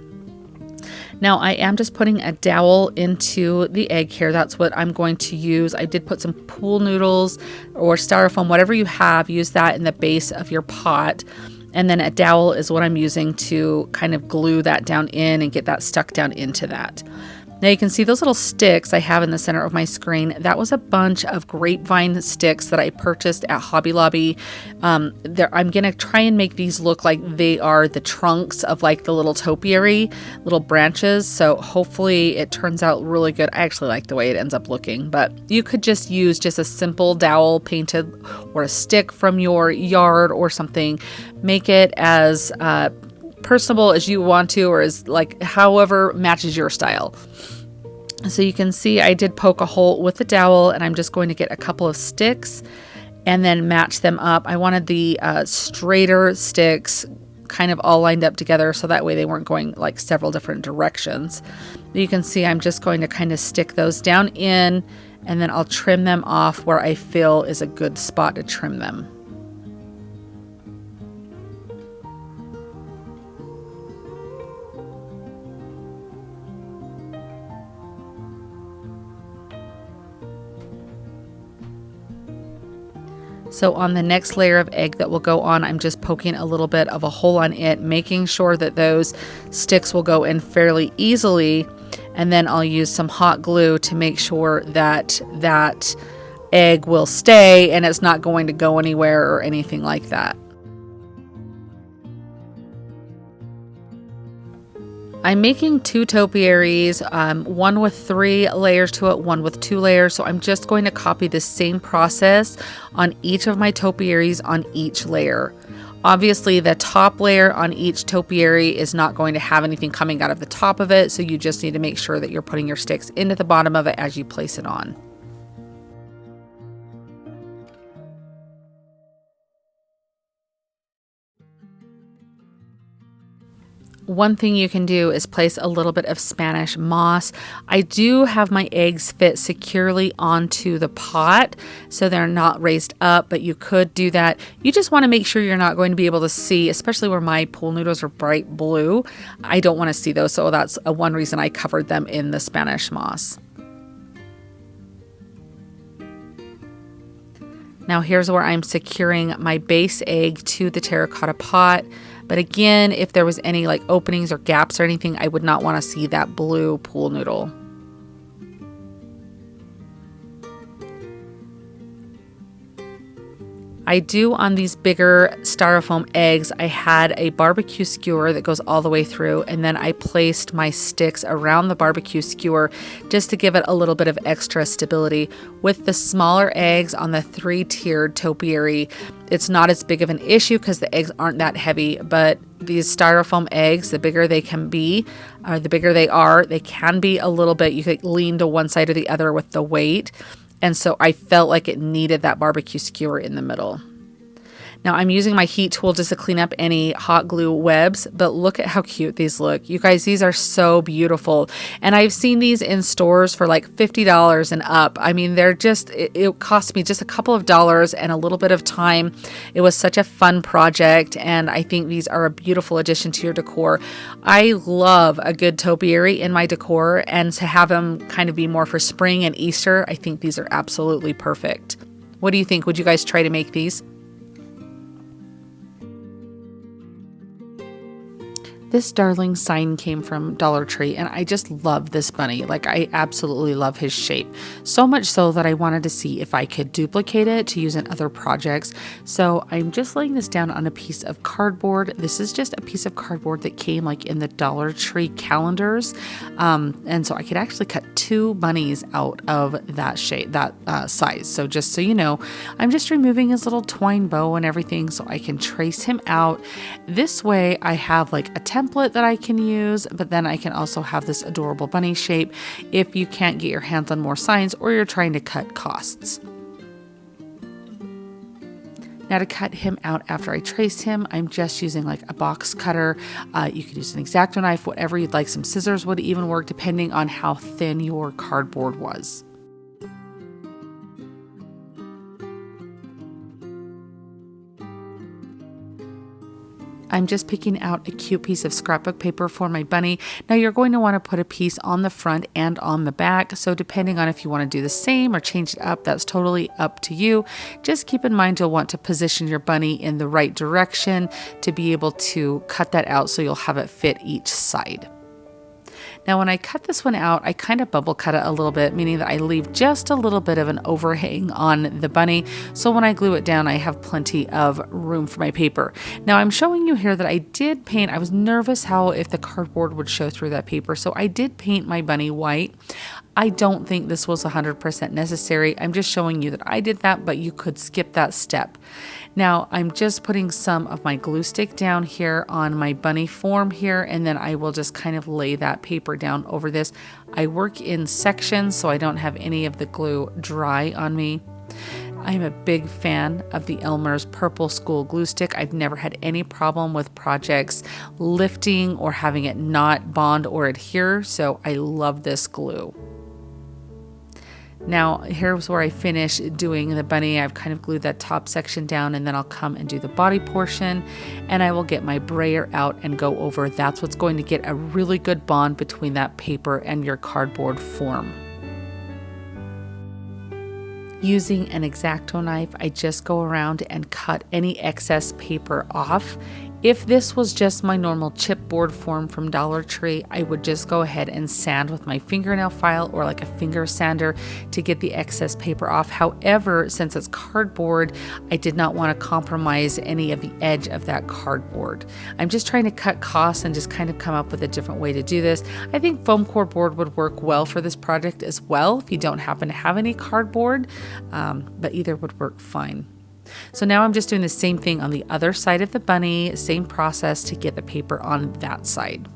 Now I am just putting a dowel into the egg here. That's what I'm going to use. I did put some pool noodles or styrofoam, whatever you have, use that in the base of your pot. And then a dowel is what I'm using to kind of glue that down in and get that stuck down into that. Now you can see those little sticks I have in the center of my screen. That was a bunch of grapevine sticks that I purchased at Hobby Lobby. I'm going to try and make these look like they are the trunks of like the little topiary, little branches. So hopefully it turns out really good. I actually like the way it ends up looking, but you could just use just a simple dowel painted or a stick from your yard or something. Make it as personable as you want to, or as like however matches your style. So you can see I did poke a hole with the dowel, and I'm just going to get a couple of sticks and then match them up. I wanted the straighter sticks kind of all lined up together so that way they weren't going like several different directions. You can see I'm just going to kind of stick those down in, and then I'll trim them off where I feel is a good spot to trim them. So on the next layer of egg that will go on, I'm just poking a little bit of a hole on it, making sure that those sticks will go in fairly easily. And then I'll use some hot glue to make sure that that egg will stay and it's not going to go anywhere or anything like that. I'm making 2 topiaries, one with 3 layers to it, one with 2 layers. So I'm just going to copy the same process on each of my topiaries on each layer. Obviously, the top layer on each topiary is not going to have anything coming out of the top of it. So you just need to make sure that you're putting your sticks into the bottom of it as you place it on. One thing you can do is place a little bit of Spanish moss. I do have my eggs fit securely onto the pot, so they're not raised up, but you could do that. You just want to make sure you're not going to be able to see, especially where my pool noodles are bright blue. I don't want to see those, so that's one reason I covered them in the Spanish moss. Now here's where I'm securing my base egg to the terracotta pot. But again, if there was any like openings or gaps or anything, I would not want to see that blue pool noodle. I do on these bigger styrofoam eggs, I had a barbecue skewer that goes all the way through, and then I placed my sticks around the barbecue skewer just to give it a little bit of extra stability. With the smaller eggs on the 3-tiered topiary, it's not as big of an issue because the eggs aren't that heavy, but these styrofoam eggs, the bigger they can be, or the bigger they are, they can be a little bit, you could lean to one side or the other with the weight. And so I felt like it needed that barbecue skewer in the middle. Now I'm using my heat tool just to clean up any hot glue webs, but look at how cute these look. You guys, these are so beautiful. And I've seen these in stores for like $50 and up. I mean, they're just, it cost me just a couple of dollars and a little bit of time. It was such a fun project, and I think these are a beautiful addition to your decor. I love a good topiary in my decor, and to have them kind of be more for spring and Easter, I think these are absolutely perfect. What do you think? Would you guys try to make these? This darling sign came from Dollar Tree, and I just love this bunny. Like, I absolutely love his shape. So much so that I wanted to see if I could duplicate it to use in other projects. So I'm just laying this down on a piece of cardboard. This is just a piece of cardboard that came like in the Dollar Tree calendars. And so I could actually cut 2 bunnies out of that shape, that size. So just so you know, I'm just removing his little twine bow and everything so I can trace him out. This way I have like a template that I can use, but then I can also have this adorable bunny shape if you can't get your hands on more signs or you're trying to cut costs. Now to cut him out after I trace him, I'm just using like a box cutter. You could use an X-Acto knife, whatever you'd like. Some scissors would even work depending on how thin your cardboard was. I'm just picking out a cute piece of scrapbook paper for my bunny. Now you're going to want to put a piece on the front and on the back. So depending on if you want to do the same or change it up, that's totally up to you. Just keep in mind you'll want to position your bunny in the right direction to be able to cut that out so you'll have it fit each side. Now when I cut this one out, I kind of bubble cut it a little bit, meaning that I leave just a little bit of an overhang on the bunny. So when I glue it down, I have plenty of room for my paper. Now I'm showing you here that I did paint. I was nervous how if the cardboard would show through that paper. So I did paint my bunny white. I don't think this was 100% necessary. I'm just showing you that I did that, but you could skip that step. Now I'm just putting some of my glue stick down here on my bunny form here, and then I will just kind of lay that paper down over this. I work in sections so I don't have any of the glue dry on me. I'm a big fan of the Elmer's Purple School glue stick. I've never had any problem with projects lifting or having it not bond or adhere, so I love this glue. Now here's where I finish doing the bunny. I've kind of glued that top section down, and then I'll come and do the body portion, and I will get my brayer out and go over. That's what's going to get a really good bond between that paper and your cardboard form. Using an X-Acto knife, I just go around and cut any excess paper off. If this was just my normal chipboard form from Dollar Tree, I would just go ahead and sand with my fingernail file or like a finger sander to get the excess paper off. However, since it's cardboard, I did not want to compromise any of the edge of that cardboard. I'm just trying to cut costs and just kind of come up with a different way to do this. I think foam core board would work well for this project as well if you don't happen to have any cardboard, but either would work fine. So now I'm just doing the same thing on the other side of the bunny, same process to get the paper on that side.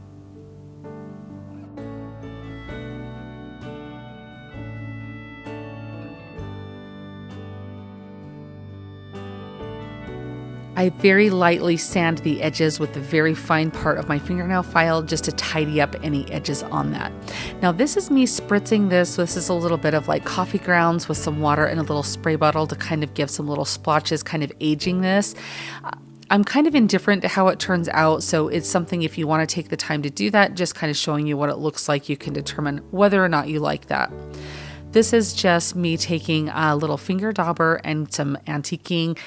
I very lightly sand the edges with the very fine part of my fingernail file just to tidy up any edges on that. Now this is me spritzing this. This is a little bit of like coffee grounds with some water in a little spray bottle to kind of give some little splotches, kind of aging this. I'm kind of indifferent to how it turns out, so it's something if you want to take the time to do that, just kind of showing you what it looks like, you can determine whether or not you like that. This is just me taking a little finger dauber and some antiquing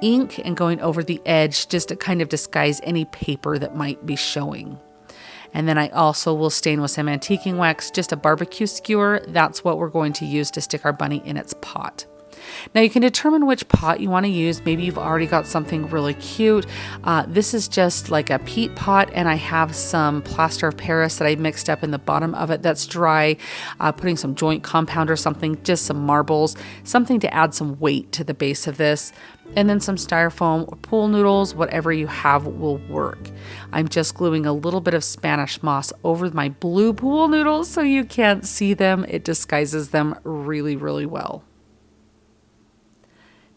ink and going over the edge just to kind of disguise any paper that might be showing. And then I also will stain with some antiquing wax, just a barbecue skewer. That's what we're going to use to stick our bunny in its pot. Now you can determine which pot you want to use. Maybe you've already got something really cute. This is just like a peat pot, and I have some plaster of Paris that I mixed up in the bottom of it that's dry, putting some joint compound or something, just some marbles, something to add some weight to the base of this. And then some styrofoam or pool noodles, whatever you have will work. I'm just gluing a little bit of Spanish moss over my blue pool noodles so you can't see them. It disguises them really, really well.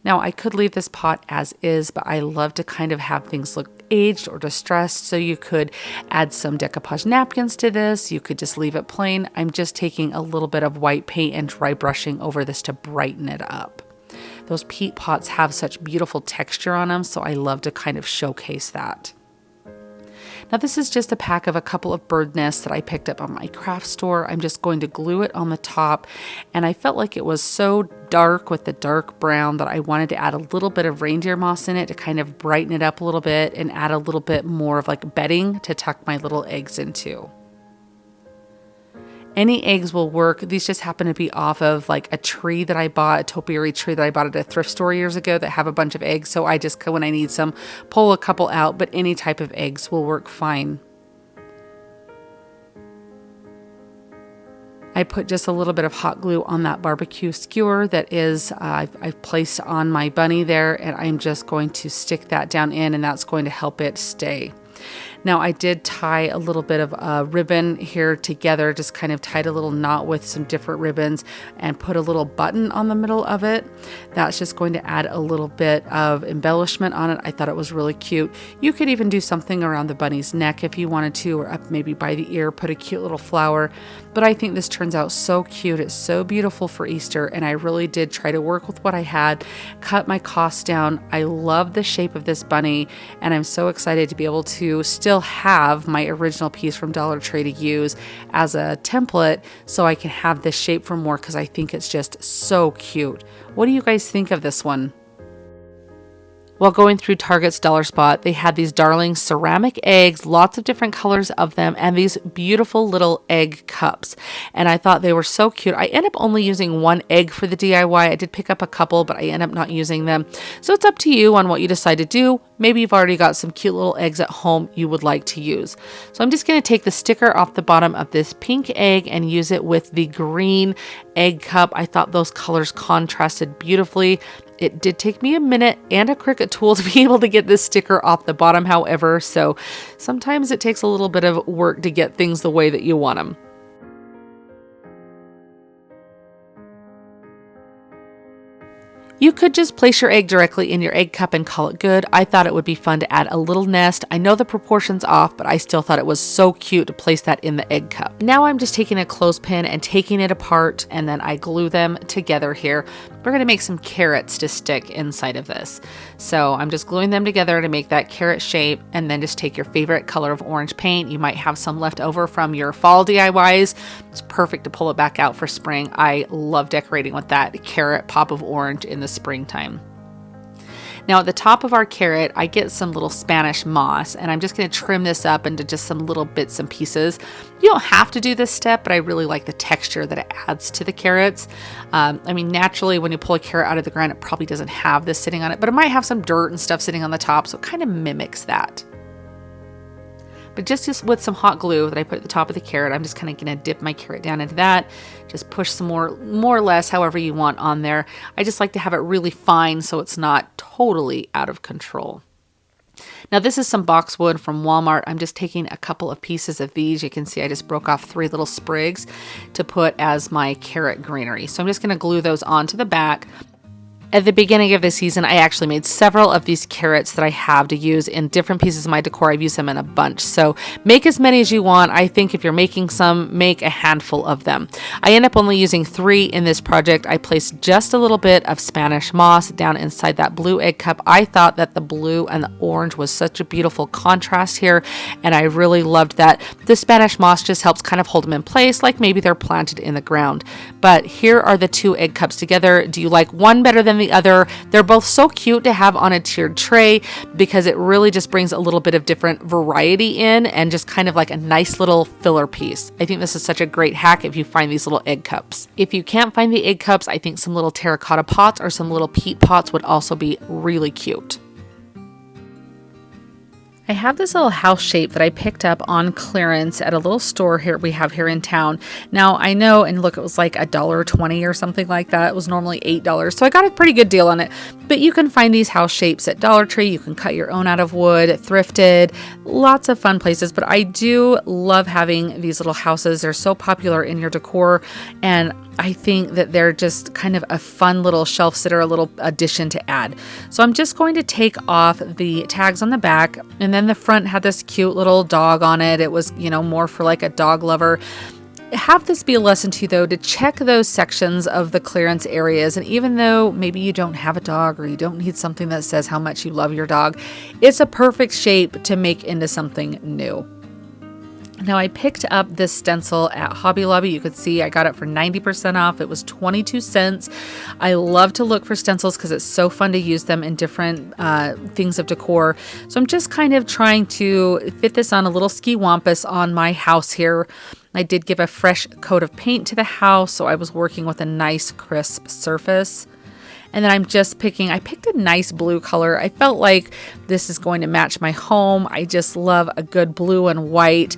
Now I could leave this pot as is, but I love to kind of have things look aged or distressed. So you could add some decoupage napkins to this. You could just leave it plain. I'm just taking a little bit of white paint and dry brushing over this to brighten it up. Those peat pots have such beautiful texture on them, so I love to kind of showcase that. Now this is just a pack of a couple of bird nests that I picked up on my craft store. I'm just going to glue it on the top, and I felt like it was so dark with the dark brown that I wanted to add a little bit of reindeer moss in it to kind of brighten it up a little bit and add a little bit more of like bedding to tuck my little eggs into. Any eggs will work. These just happen to be off of like a tree that I bought, a topiary tree that I bought at a thrift store years ago that have a bunch of eggs. So I just, when I need some, pull a couple out, but any type of eggs will work fine. I put just a little bit of hot glue on that barbecue skewer that is, I've placed on my bunny there, and I'm just going to stick that down in, and that's going to help it stay. Now I did tie a little bit of a ribbon here together, just kind of tied a little knot with some different ribbons and put a little button on the middle of it. That's just going to add a little bit of embellishment on it. I thought it was really cute. You could even do something around the bunny's neck if you wanted to, or up maybe by the ear, put a cute little flower. But I think this turns out so cute. It's so beautiful for Easter, and I really did try to work with what I had, cut my costs down. I love the shape of this bunny, and I'm so excited to be able to still have my original piece from Dollar Tree to use as a template so I can have this shape for more, because I think it's just so cute. What do you guys think of this one? While going through Target's Dollar Spot, they had these darling ceramic eggs, lots of different colors of them, and these beautiful little egg cups. And I thought they were so cute. I ended up only using one egg for the DIY. I did pick up a couple, but I ended up not using them. So it's up to you on what you decide to do. Maybe you've already got some cute little eggs at home you would like to use. So I'm just going to take the sticker off the bottom of this pink egg and use it with the green egg cup. I thought those colors contrasted beautifully. It did take me a minute and a Cricut tool to be able to get this sticker off the bottom, however, so sometimes it takes a little bit of work to get things the way that you want them. You could just place your egg directly in your egg cup and call it good. I thought it would be fun to add a little nest. I know the proportion's off, but I still thought it was so cute to place that in the egg cup. Now I'm just taking a clothespin and taking it apart, and then I glue them together here. We're going to make some carrots to stick inside of this. So I'm just gluing them together to make that carrot shape, and then just take your favorite color of orange paint. You might have some left over from your fall DIYs. It's perfect to pull it back out for spring. I love decorating with that carrot pop of orange in the springtime. Now at the top of our carrot, I get some little Spanish moss, and I'm just going to trim this up into just some little bits and pieces. You don't have to do this step, but I really like the texture that it adds to the carrots. I mean, naturally, when you pull a carrot out of the ground, it probably doesn't have this sitting on it, but it might have some dirt and stuff sitting on the top, so it kind of mimics that. But just with some hot glue that I put at the top of the carrot, I'm just kind of going to dip my carrot down into that. Just push some more or less, however you want on there. I just like to have it really fine so it's not totally out of control. Now this is some boxwood from Walmart. I'm just taking a couple of pieces of these. You can see I just broke off 3 little sprigs to put as my carrot greenery. So I'm just going to glue those onto the back. At the beginning of the season, I actually made several of these carrots that I have to use in different pieces of my decor. I've used them in a bunch. So make as many as you want. I think if you're making some, make a handful of them. I end up only using 3 in this project. I placed just a little bit of Spanish moss down inside that blue egg cup. I thought that the blue and the orange was such a beautiful contrast here, and I really loved that. The Spanish moss just helps kind of hold them in place, like maybe they're planted in the ground. But here are the 2 egg cups together. Do you like one better than the other? They're both so cute to have on a tiered tray because it really just brings a little bit of different variety in and just kind of like a nice little filler piece. I think this is such a great hack if you find these little egg cups. If you can't find the egg cups, I think some little terracotta pots or some little peat pots would also be really cute. I have this little house shape that I picked up on clearance at a little store we have here in town. Now I know, and look, it was like $1.20 or something like that. It was normally $8. So I got a pretty good deal on it, but you can find these house shapes at Dollar Tree. You can cut your own out of wood, thrifted, lots of fun places. But I do love having these little houses. They're so popular in your decor, and I think that they're just kind of a fun little shelf sitter, a little addition to add. So I'm just going to take off the tags on the back, and then the front had this cute little dog on it. It was, more for like a dog lover. Have this be a lesson to you though, to check those sections of the clearance areas. And even though maybe you don't have a dog or you don't need something that says how much you love your dog, it's a perfect shape to make into something new. Now I picked up this stencil at Hobby Lobby. You could see I got it for 90% off. It was 22 cents. I love to look for stencils because it's so fun to use them in different things of decor. So I'm just kind of trying to fit this on a little ski wampus on my house here. I did give a fresh coat of paint to the house, so I was working with a nice crisp surface. And then I picked a nice blue color. I felt like this is going to match my home. I just love a good blue and white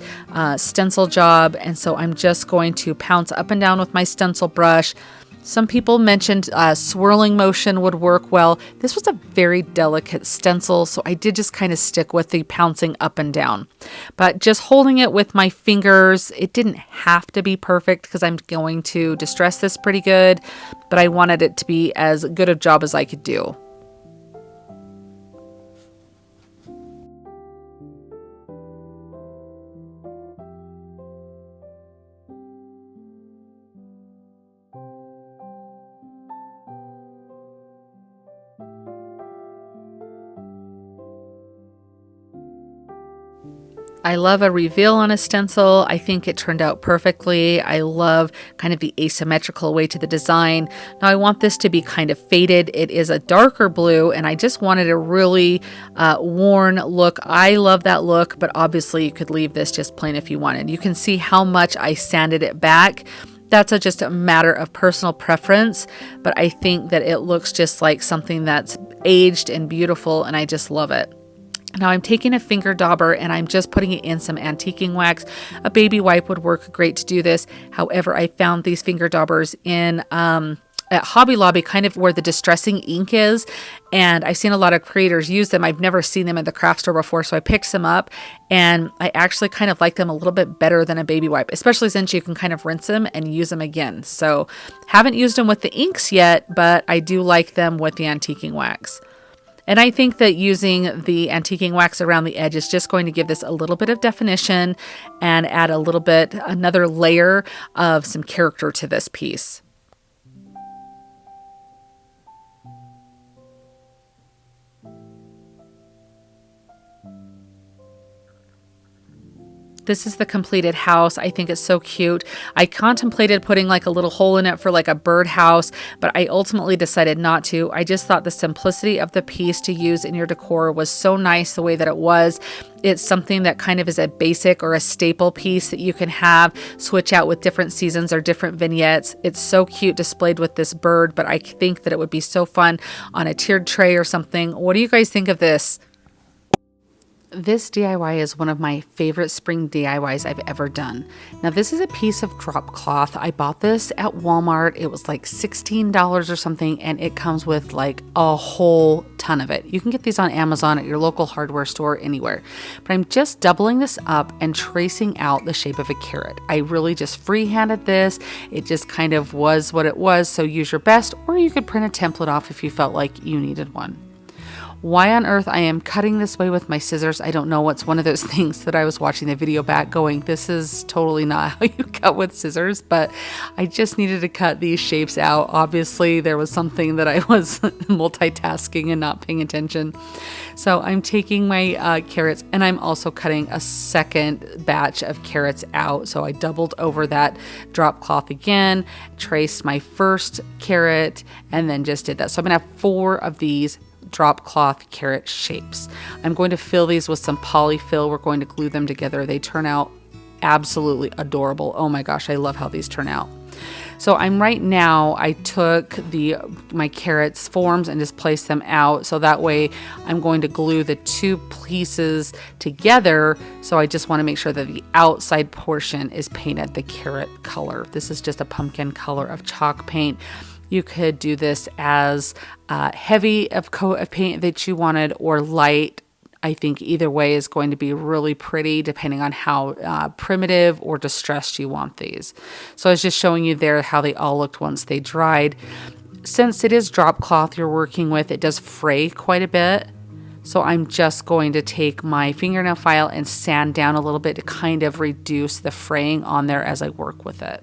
stencil job. And so I'm just going to pounce up and down with my stencil brush. Some people mentioned swirling motion would work well. This was a very delicate stencil, so I did just kind of stick with the pouncing up and down. But just holding it with my fingers, it didn't have to be perfect because I'm going to distress this pretty good, but I wanted it to be as good a job as I could do. I love a reveal on a stencil. I think it turned out perfectly. I love kind of the asymmetrical way to the design. Now I want this to be kind of faded. It is a darker blue, and I just wanted a really worn look. I love that look, but obviously you could leave this just plain if you wanted. You can see how much I sanded it back. That's just a matter of personal preference, but I think that it looks just like something that's aged and beautiful, and I just love it. Now I'm taking a finger dauber and I'm just putting it in some antiquing wax. A baby wipe would work great to do this. However, I found these finger daubers in at Hobby Lobby, kind of where the distressing ink is. And I've seen a lot of creators use them. I've never seen them at the craft store before, so I picked some up and I actually kind of like them a little bit better than a baby wipe, especially since you can kind of rinse them and use them again. So haven't used them with the inks yet, but I do like them with the antiquing wax. And I think that using the antiquing wax around the edge is just going to give this a little bit of definition and add another layer of some character to this piece. This is the completed house. I think it's so cute. I contemplated putting like a little hole in it for like a bird house, but I ultimately decided not to. I just thought the simplicity of the piece to use in your decor was so nice the way that it was. It's something that kind of is a basic or a staple piece that you can have switch out with different seasons or different vignettes. It's so cute displayed with this bird, but I think that it would be so fun on a tiered tray or something. What do you guys think of this? This DIY is one of my favorite spring DIYs I've ever done. Now this is a piece of drop cloth. I bought this at Walmart. It was like $16 or something, and it comes with like a whole ton of it. You can get these on Amazon, at your local hardware store, anywhere. But I'm just doubling this up and tracing out the shape of a carrot. I really just freehanded this. It just kind of was what it was, so use your best, or you could print a template off if you felt like you needed one. Why on earth I am cutting this way with my scissors, I don't know. It's one of those things that I was watching the video back going, this is totally not how you cut with scissors, but I just needed to cut these shapes out. Obviously, there was something that I was multitasking and not paying attention. So I'm taking my carrots, and I'm also cutting a second batch of carrots out. So I doubled over that drop cloth again, traced my first carrot, and then just did that. So I'm gonna have 4 of these drop cloth carrot shapes. I'm going to fill these with some polyfill. We're going to glue them together. They turn out absolutely adorable. Oh my gosh, I love how these turn out. So I took my carrots forms and just placed them out. So that way I'm going to glue the 2 pieces together. So I just want to make sure that the outside portion is painted the carrot color. This is just a pumpkin color of chalk paint. You could do this as heavy of coat of paint that you wanted, or light. I think either way is going to be really pretty depending on how primitive or distressed you want these. So I was just showing you there how they all looked once they dried. Since it is drop cloth you're working with, it does fray quite a bit. So I'm just going to take my fingernail file and sand down a little bit to kind of reduce the fraying on there as I work with it.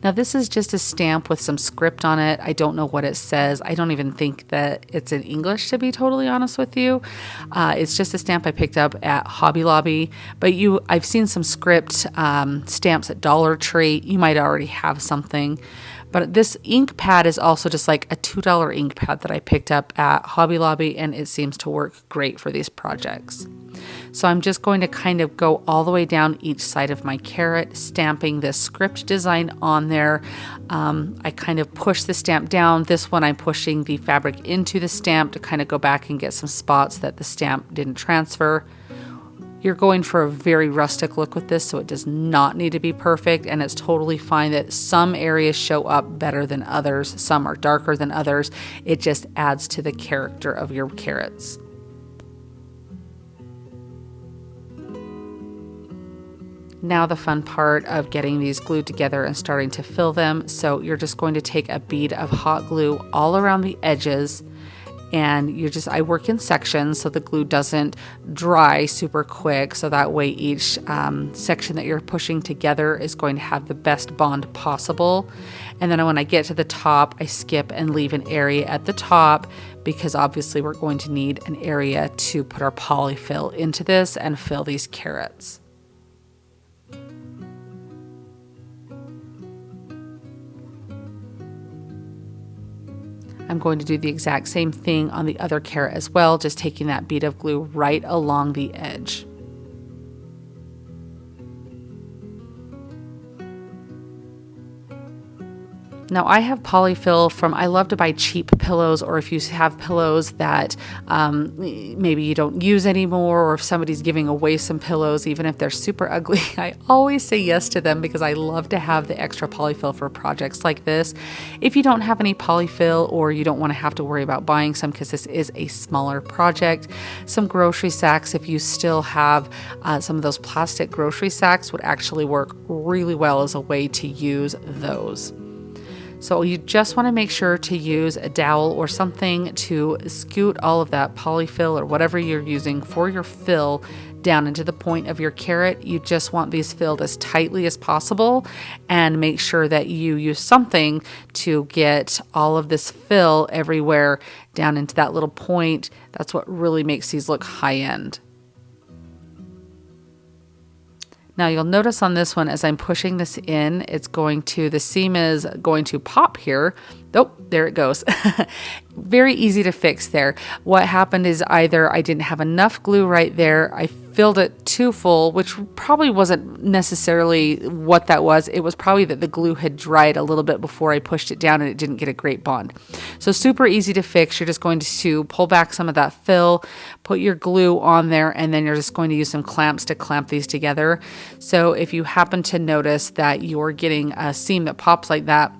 Now this is just a stamp with some script on it. I don't know what it says. I don't even think that it's in English, to be totally honest with you. It's just a stamp I picked up at Hobby Lobby, but I've seen some script stamps at Dollar Tree. You might already have something. But this ink pad is also just like a $2 ink pad that I picked up at Hobby Lobby, and it seems to work great for these projects. So I'm just going to kind of go all the way down each side of my carrot, stamping this script design on there. I kind of push the stamp down. This one I'm pushing the fabric into the stamp to kind of go back and get some spots that the stamp didn't transfer. You're going for a very rustic look with this, so it does not need to be perfect, and it's totally fine that some areas show up better than others. Some are darker than others. It just adds to the character of your carrots. Now the fun part of getting these glued together and starting to fill them. So you're just going to take a bead of hot glue all around the edges, and I work in sections so the glue doesn't dry super quick, so that way each section that you're pushing together is going to have the best bond possible. And then when I get to the top, I skip and leave an area at the top, because obviously we're going to need an area to put our polyfill into this and fill these carrots. I'm going to do the exact same thing on the other carrot as well, just taking that bead of glue right along the edge. Now I have polyfill I love to buy cheap pillows, or if you have pillows that maybe you don't use anymore, or if somebody's giving away some pillows, even if they're super ugly, I always say yes to them because I love to have the extra polyfill for projects like this. If you don't have any polyfill, or you don't want to have to worry about buying some because this is a smaller project, some grocery sacks, if you still have some of those plastic grocery sacks, would actually work really well as a way to use those. So you just want to make sure to use a dowel or something to scoot all of that polyfill or whatever you're using for your fill down into the point of your carrot. You just want these filled as tightly as possible, and make sure that you use something to get all of this fill everywhere down into that little point. That's what really makes these look high end. Now you'll notice on this one, as I'm pushing this in, the seam is going to pop here. Oh, there it goes. Very easy to fix there. What happened is either I didn't have enough glue right there, I filled it too full, which probably wasn't necessarily what that was. It was probably that the glue had dried a little bit before I pushed it down and it didn't get a great bond. So super easy to fix. You're just going to pull back some of that fill, put your glue on there, and then you're just going to use some clamps to clamp these together. So if you happen to notice that you're getting a seam that pops like that,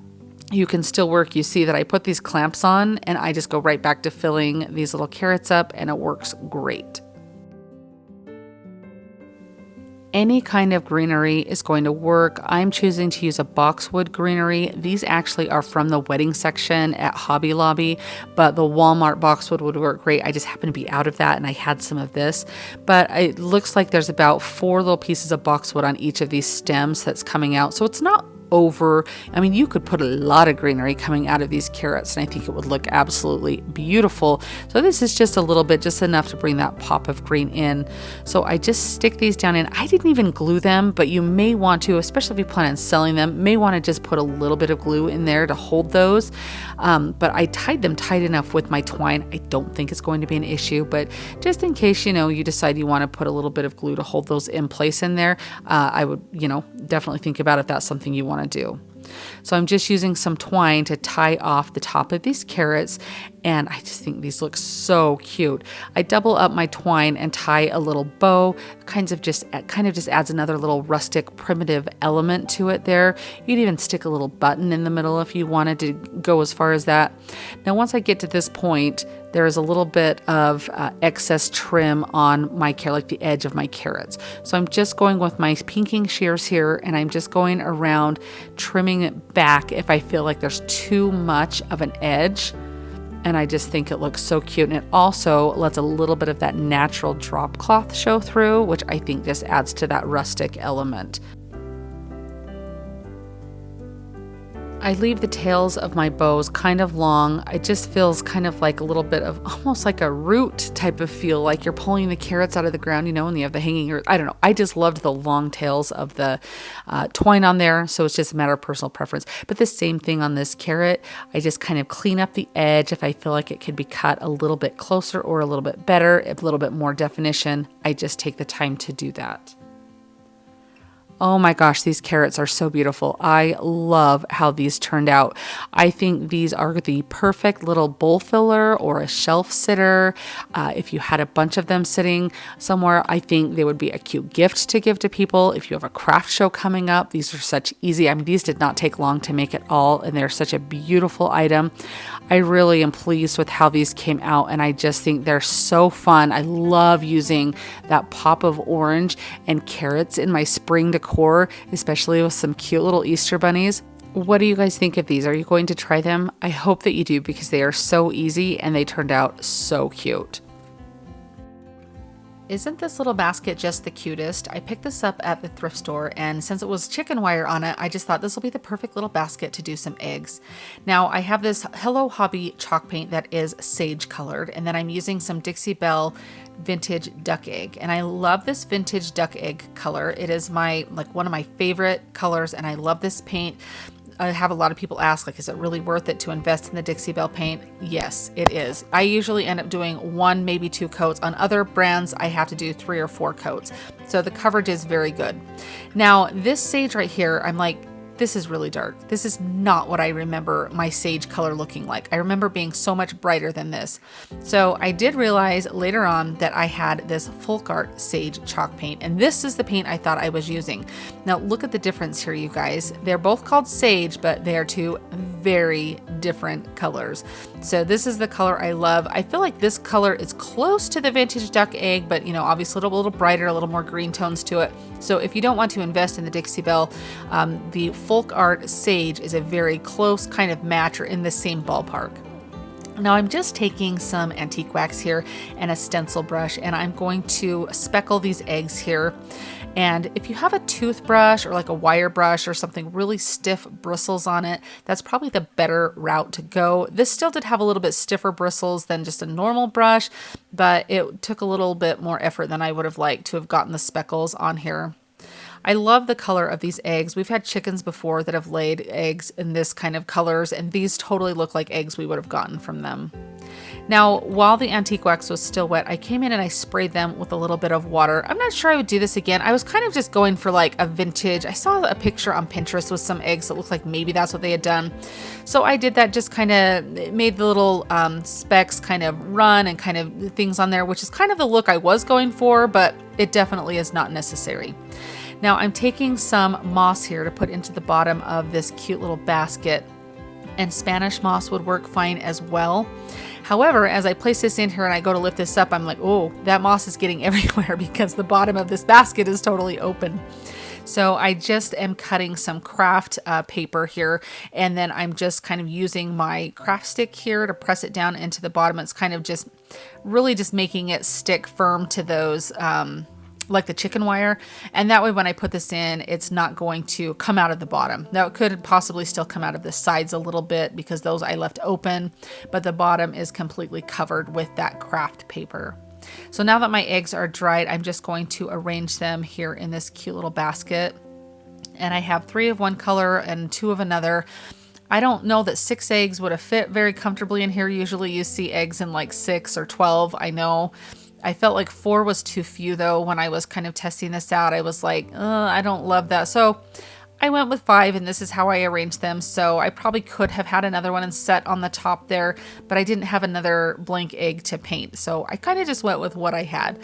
you can still work. You see that I put these clamps on and I just go right back to filling these little carrots up, and it works great. Any kind of greenery is going to work. I'm choosing to use a boxwood greenery. These actually are from the wedding section at Hobby Lobby, but the Walmart boxwood would work great. I just happen to be out of that and I had some of this, but it looks like there's about 4 little pieces of boxwood on each of these stems that's coming out. So it's not over. I mean, you could put a lot of greenery coming out of these carrots and I think it would look absolutely beautiful. So this is just a little bit, just enough to bring that pop of green in. So I just stick these down in. I didn't even glue them, but you may want to, especially if you plan on selling them, may want to just put a little bit of glue in there to hold those. But I tied them tight enough with my twine. I don't think it's going to be an issue, but just in case, you decide you want to put a little bit of glue to hold those in place in there, I would, definitely think about if that's something you want to do. So I'm just using some twine to tie off the top of these carrots, and I just think these look so cute. I double up my twine and tie a little bow, kind of just adds another little rustic primitive element to it there. You could even stick a little button in the middle if you wanted to go as far as that. Now once I get to this point, there is a little bit of excess trim on my carrot, like the edge of my carrots. So I'm just going with my pinking shears here, and I'm just going around trimming it back if I feel like there's too much of an edge. And I just think it looks so cute. And it also lets a little bit of that natural drop cloth show through, which I think just adds to that rustic element. I leave the tails of my bows kind of long. It just feels kind of like a little bit of almost like a root type of feel, like you're pulling the carrots out of the ground, and you have the hanging, or I don't know. I just loved the long tails of the twine on there. So it's just a matter of personal preference. But the same thing on this carrot. I just kind of clean up the edge. If I feel like it could be cut a little bit closer or a little bit better, a little bit more definition, I just take the time to do that. Oh my gosh, these carrots are so beautiful. I love how these turned out. I think these are the perfect little bowl filler or a shelf sitter. If you had a bunch of them sitting somewhere, I think they would be a cute gift to give to people. If you have a craft show coming up, these are such easy. I mean, these did not take long to make at all, and they're such a beautiful item. I really am pleased with how these came out, and I just think they're so fun. I love using that pop of orange and carrots in my spring decor, especially with some cute little Easter bunnies. What do you guys think of these? Are you going to try them? I hope that you do, because they are so easy and they turned out so cute. Isn't this little basket just the cutest? I picked this up at the thrift store, and since it was chicken wire on it, I just thought this will be the perfect little basket to do some eggs. Now I have this Hello Hobby chalk paint that is sage colored, and then I'm using some Dixie Belle vintage duck egg, and I love this vintage duck egg color. It is one of my favorite colors, and I love this paint. I have a lot of people ask, is it really worth it to invest in the Dixie Belle paint? Yes, it is. I usually end up doing 1, maybe 2 coats. On other brands, I have to do 3 or 4 coats. So the coverage is very good. Now, this sage right here, I'm like, this is really dark. This is not what I remember my sage color looking like. I remember being so much brighter than this. So I did realize later on that I had this Folk Art Sage chalk paint, and this is the paint I thought I was using. Now look at the difference here, you guys. They're both called sage, but they are 2 very different colors. So this is the color I love. I feel like this color is close to the vintage duck egg, but obviously a little brighter, a little more green tones to it. So if you don't want to invest in the Dixie Belle, the Folk Art Sage is a very close kind of match, or in the same ballpark. Now I'm just taking some antique wax here and a stencil brush, and I'm going to speckle these eggs here. And if you have a toothbrush or like a wire brush or something really stiff bristles on it, that's probably the better route to go. This still did have a little bit stiffer bristles than just a normal brush, but it took a little bit more effort than I would have liked to have gotten the speckles on here. I love the color of these eggs. We've had chickens before that have laid eggs in this kind of colors, and these totally look like eggs we would have gotten from them. Now, while the antique wax was still wet, I came in and I sprayed them with a little bit of water. I'm not sure I would do this again. I was kind of just going for like a vintage. I saw a picture on Pinterest with some eggs that looked like maybe that's what they had done. So I did that, just kind of made the little specks kind of run and kind of things on there, which is kind of the look I was going for, but it definitely is not necessary. Now I'm taking some moss here to put into the bottom of this cute little basket, and Spanish moss would work fine as well. However, as I place this in here and I go to lift this up, I'm like, oh, that moss is getting everywhere because the bottom of this basket is totally open. So I just am cutting some craft paper here, and then I'm just kind of using my craft stick here to press it down into the bottom. It's kind of just really just making it stick firm to those like the chicken wire, and that way when I put this in, it's not going to come out of the bottom. Now it could possibly still come out of the sides a little bit because those I left open, but the bottom is completely covered with that craft paper. So now that my eggs are dried, I'm just going to arrange them here in this cute little basket, and I have 3 of one color and 2 of another. I don't know that 6 eggs would have fit very comfortably in here. Usually you see eggs in like 6 or 12, I know. I felt like 4 was too few though. When I was kind of testing this out, I was like, I don't love that. So I went with 5, and this is how I arranged them. So I probably could have had another one and set on the top there, but I didn't have another blank egg to paint. So I kind of just went with what I had.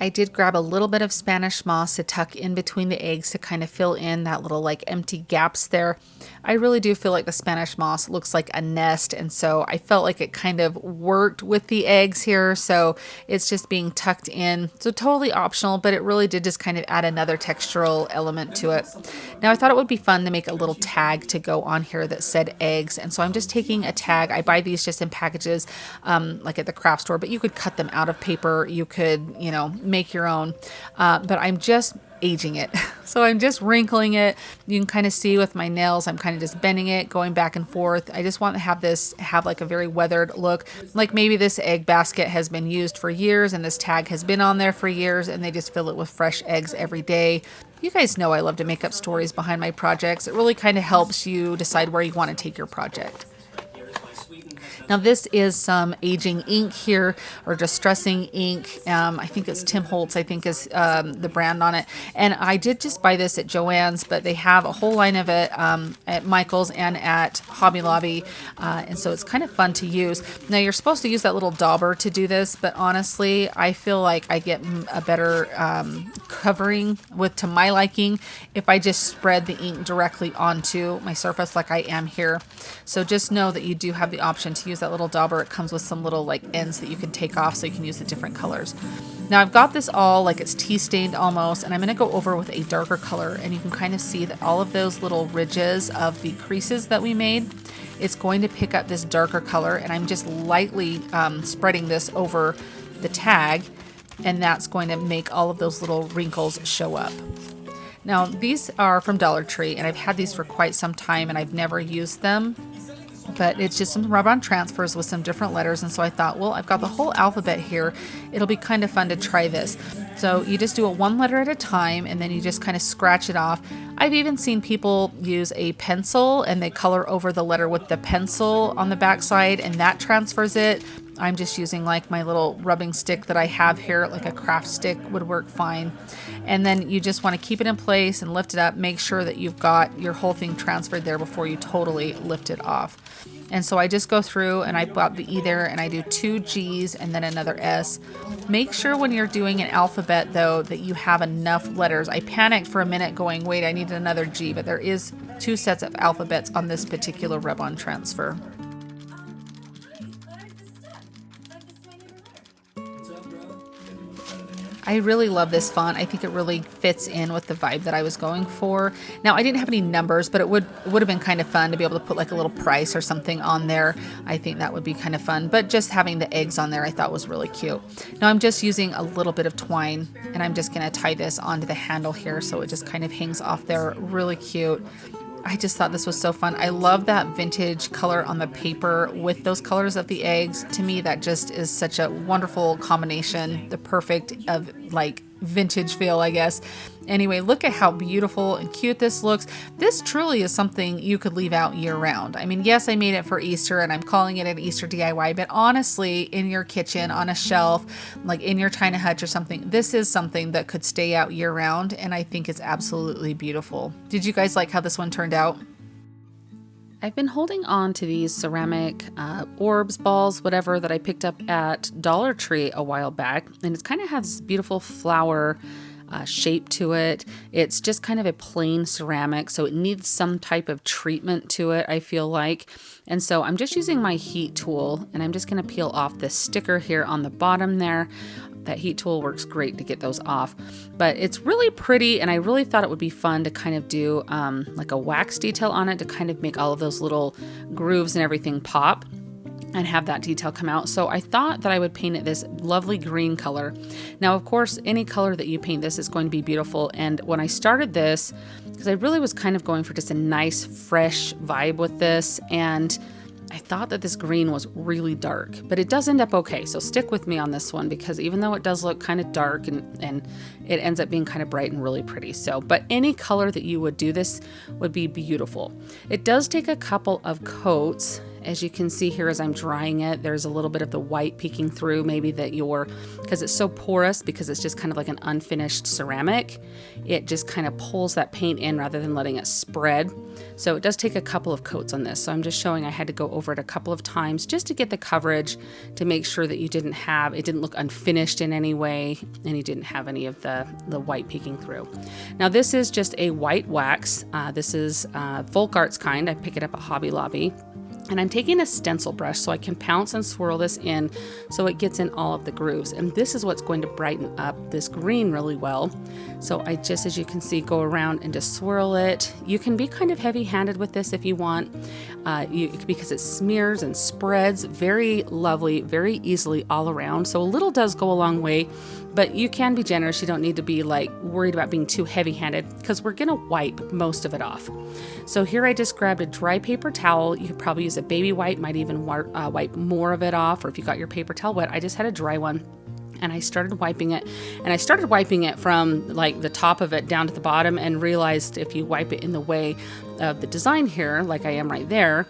I did grab a little bit of Spanish moss to tuck in between the eggs to kind of fill in that little like empty gaps there. I really do feel like the Spanish moss looks like a nest, and so I felt like it kind of worked with the eggs here, so it's just being tucked in. So totally optional, but it really did just kind of add another textural element to it. Now I thought it would be fun to make a little tag to go on here that said eggs, and so I'm just taking a tag. I buy these just in packages like at the craft store, but you could cut them out of paper. You could, you know, make your own, but I'm just aging it. So I'm just wrinkling it. You can kind of see with my nails, I'm kind of just bending it, going back and forth. I just want to have this have like a very weathered look. Like maybe this egg basket has been used for years and this tag has been on there for years, and they just fill it with fresh eggs every day. You guys know I love to make up stories behind my projects. It really kind of helps you decide where you want to take your project. Now this is some aging ink here, or distressing ink. I think it's Tim Holtz, I think is the brand on it. And I did just buy this at Joann's, but they have a whole line of it at Michael's and at Hobby Lobby. And so it's kind of fun to use. Now you're supposed to use that little dauber to do this, but honestly, I feel like I get a better covering to my liking if I just spread the ink directly onto my surface like I am here. So just know that you do have the option to use that little dauber. It comes with some little like ends that you can take off so you can use the different colors. Now I've got this all like it's tea stained almost, and I'm going to go over with a darker color, and you can kind of see that all of those little ridges of the creases that we made, it's going to pick up this darker color, and I'm just lightly spreading this over the tag, and that's going to make all of those little wrinkles show up. Now these are from Dollar Tree, and I've had these for quite some time and I've never used them, but it's just some rub-on transfers with some different letters. And so I thought, well, I've got the whole alphabet here. It'll be kind of fun to try this. So you just do it 1 letter at a time, and then you just kind of scratch it off. I've even seen people use a pencil and they color over the letter with the pencil on the back side, and that transfers it. I'm just using like my little rubbing stick that I have here, like a craft stick would work fine. And then you just want to keep it in place and lift it up. Make sure that you've got your whole thing transferred there before you totally lift it off. And so I just go through and I got the E there, and I do 2 G's and then another S. Make sure when you're doing an alphabet though that you have enough letters. I panicked for a minute going, wait, I need another G, but there is 2 sets of alphabets on this particular rub-on transfer. I really love this font. I think it really fits in with the vibe that I was going for. Now, I didn't have any numbers, but it would have been kind of fun to be able to put like a little price or something on there. I think that would be kind of fun. But just having the eggs on there I thought was really cute. Now I'm just using a little bit of twine, and I'm just going to tie this onto the handle here so it just kind of hangs off there. Really cute. I just thought this was so fun. I love that vintage color on the paper with those colors of the eggs. To me, that just is such a wonderful combination. The perfect of like vintage feel, I guess. Anyway, look at how beautiful and cute this looks. This truly is something you could leave out year round. I mean, yes, I made it for Easter and I'm calling it an Easter DIY, but honestly, in your kitchen, on a shelf, like in your china hutch or something, this is something that could stay out year round, and I think it's absolutely beautiful. Did you guys like how this one turned out? I've been holding on to these ceramic orbs, balls, whatever, that I picked up at Dollar Tree a while back, and it kind of has this beautiful flower shape to it. It's just kind of a plain ceramic, so it needs some type of treatment to it, I feel like. And so I'm just using my heat tool, and I'm just going to peel off this sticker here on the bottom there. That heat tool works great to get those off, but it's really pretty, and I really thought it would be fun to kind of do like a wax detail on it to kind of make all of those little grooves and everything pop and have that detail come out. So I thought that I would paint it this lovely green color. Now, of course, any color that you paint this is going to be beautiful. And when I started this, because I really was kind of going for just a nice, fresh vibe with this, and I thought that this green was really dark, but it does end up okay. So stick with me on this one, because even though it does look kind of dark and it ends up being kind of bright and really pretty. So, but any color that you would do this would be beautiful. It does take a couple of coats. As you can see here, as I'm drying it, there's a little bit of the white peeking through, maybe that because it's so porous, because it's just kind of like an unfinished ceramic, it just kind of pulls that paint in rather than letting it spread. So it does take a couple of coats on this. So I'm just showing I had to go over it a couple of times just to get the coverage, to make sure that it didn't look unfinished in any way, and you didn't have any of the white peeking through. Now this is just a white wax. This is Folk Arts kind. I pick it up at Hobby Lobby. And I'm taking a stencil brush so I can pounce and swirl this in so it gets in all of the grooves. And this is what's going to brighten up this green really well. So I just, as you can see, go around and just swirl it. You can be kind of heavy-handed with this if you want, because it smears and spreads very lovely, very easily all around. So a little does go a long way, but you can be generous. You don't need to be like worried about being too heavy-handed, because we're gonna wipe most of it off. So here I just grabbed a dry paper towel. You could probably use a baby wipe, might even wipe more of it off, or if you got your paper towel wet, I just had a dry one. And I started wiping it, and I started wiping it from like the top of it down to the bottom, and realized if you wipe it in the way of the design here, like I am right there,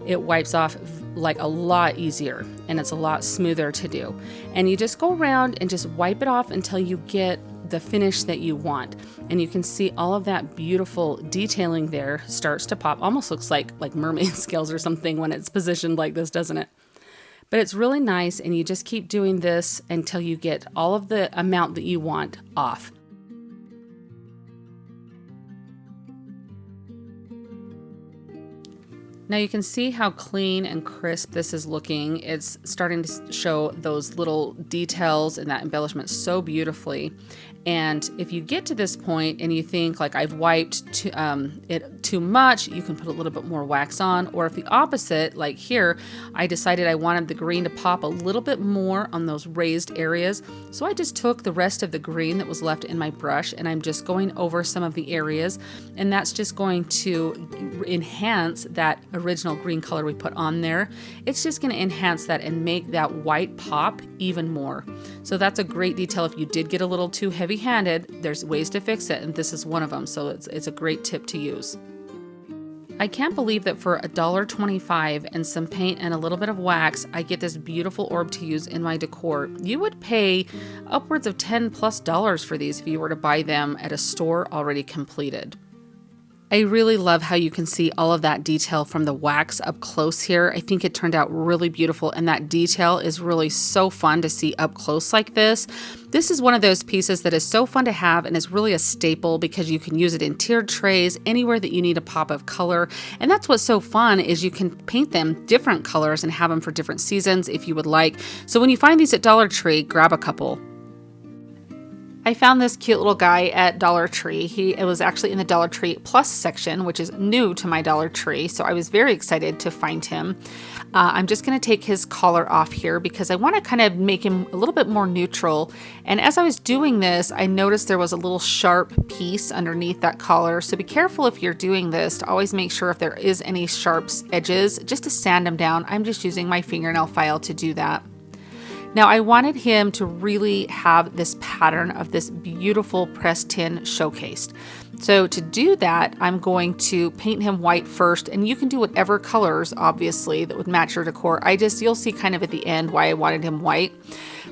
it wipes off like a lot easier, and it's a lot smoother to do. And you just go around and just wipe it off until you get the finish that you want. And you can see all of that beautiful detailing there starts to pop. Almost looks like mermaid scales or something when it's positioned like this, doesn't it? But it's really nice, and you just keep doing this until you get all of the amount that you want off. Now you can see how clean and crisp this is looking. It's starting to show those little details and that embellishment so beautifully. And if you get to this point and you think like I've wiped it too much, you can put a little bit more wax on. Or if the opposite, like here, I decided I wanted the green to pop a little bit more on those raised areas. So I just took the rest of the green that was left in my brush, and I'm just going over some of the areas. And that's just going to enhance that original green color we put on there. It's just going to enhance that and make that white pop even more. So that's a great detail. If you did get a little too heavy-handed, there's ways to fix it, and this is one of them. So it's a great tip to use. I can't believe that for $1.25 and some paint and a little bit of wax, I get this beautiful orb to use in my decor. You would pay upwards of $10+ for these if you were to buy them at a store already completed. I really love how you can see all of that detail from the wax up close here. I think it turned out really beautiful, and that detail is really so fun to see up close like this. This is one of those pieces that is so fun to have, and is really a staple because you can use it in tiered trays, anywhere that you need a pop of color. And that's what's so fun, is you can paint them different colors and have them for different seasons if you would like. So when you find these at Dollar Tree, grab a couple. I found this cute little guy at Dollar Tree. It was actually in the Dollar Tree Plus section, which is new to my Dollar Tree, so I was very excited to find him. I'm just going to take his collar off here because I want to kind of make him a little bit more neutral. And as I was doing this, I noticed there was a little sharp piece underneath that collar. So be careful if you're doing this to always make sure if there is any sharp edges, just to sand them down. I'm just using my fingernail file to do that. Now I wanted him to really have this pattern of this beautiful pressed tin showcased. So to do that, I'm going to paint him white first, and you can do whatever colors, obviously, that would match your decor. You'll see kind of at the end why I wanted him white.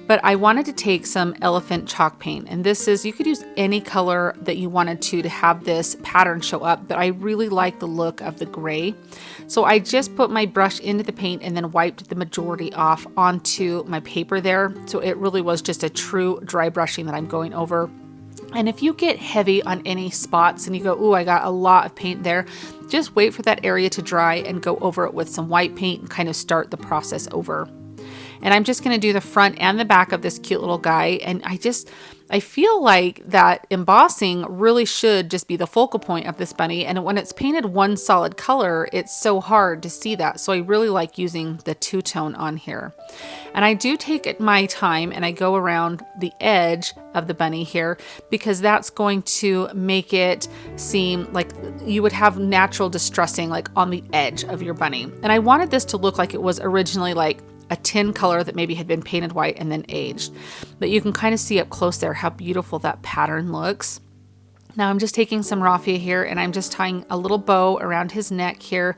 But I wanted to take some elephant chalk paint, and you could use any color that you wanted to have this pattern show up, but I really like the look of the gray. So I just put my brush into the paint and then wiped the majority off onto my paper there. So it really was just a true dry brushing that I'm going over. And if you get heavy on any spots and you go, ooh, I got a lot of paint there, just wait for that area to dry and go over it with some white paint and kind of start the process over. And I'm just going to do the front and the back of this cute little guy. And I feel like that embossing really should just be the focal point of this bunny. And when it's painted one solid color, it's so hard to see that. So I really like using the two-tone on here. And I do take my time and I go around the edge of the bunny here, because that's going to make it seem like you would have natural distressing like on the edge of your bunny. And I wanted this to look like it was originally like a tin color that maybe had been painted white and then aged. But you can kind of see up close there how beautiful that pattern looks. Now I'm just taking some raffia here and I'm just tying a little bow around his neck here.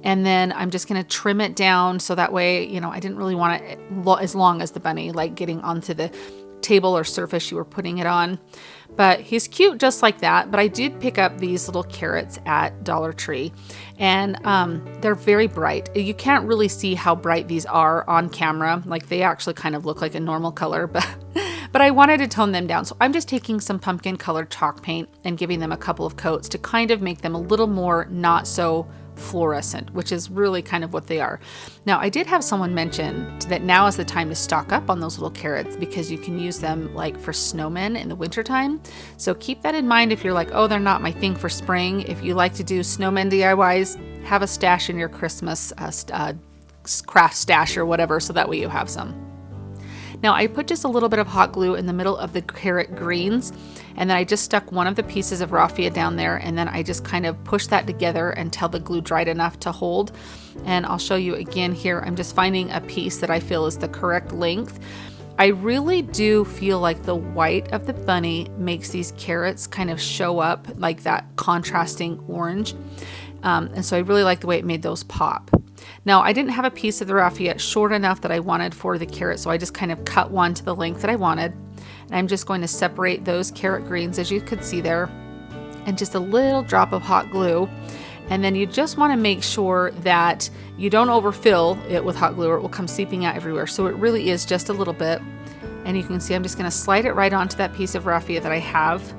And then I'm just going to trim it down so that way, I didn't really want it as long as the bunny, like getting onto the table or surface you were putting it on. But he's cute just like that. But I did pick up these little carrots at Dollar Tree, and they're very bright. You can't really see how bright these are on camera. Like they actually kind of look like a normal color, but I wanted to tone them down. So I'm just taking some pumpkin colored chalk paint and giving them a couple of coats to kind of make them a little more not so fluorescent, which is really kind of what they are. Now, I did have someone mention that now is the time to stock up on those little carrots because you can use them like for snowmen in the wintertime. So keep that in mind if you're like, oh, they're not my thing for spring. If you like to do snowmen DIYs, have a stash in your Christmas craft stash or whatever, so that way you have some. Now I put just a little bit of hot glue in the middle of the carrot greens, and then I just stuck one of the pieces of raffia down there, and then I just kind of pushed that together until the glue dried enough to hold. And I'll show you again here. I'm just finding a piece that I feel is the correct length. I really do feel like the white of the bunny makes these carrots kind of show up like that contrasting orange. And so I really like the way it made those pop. Now I didn't have a piece of the raffia short enough that I wanted for the carrot, so I just kind of cut one to the length that I wanted. And I'm just going to separate those carrot greens, as you could see there, and just a little drop of hot glue. And then you just want to make sure that you don't overfill it with hot glue or it will come seeping out everywhere. So it really is just a little bit. And you can see I'm just going to slide it right onto that piece of raffia that I have.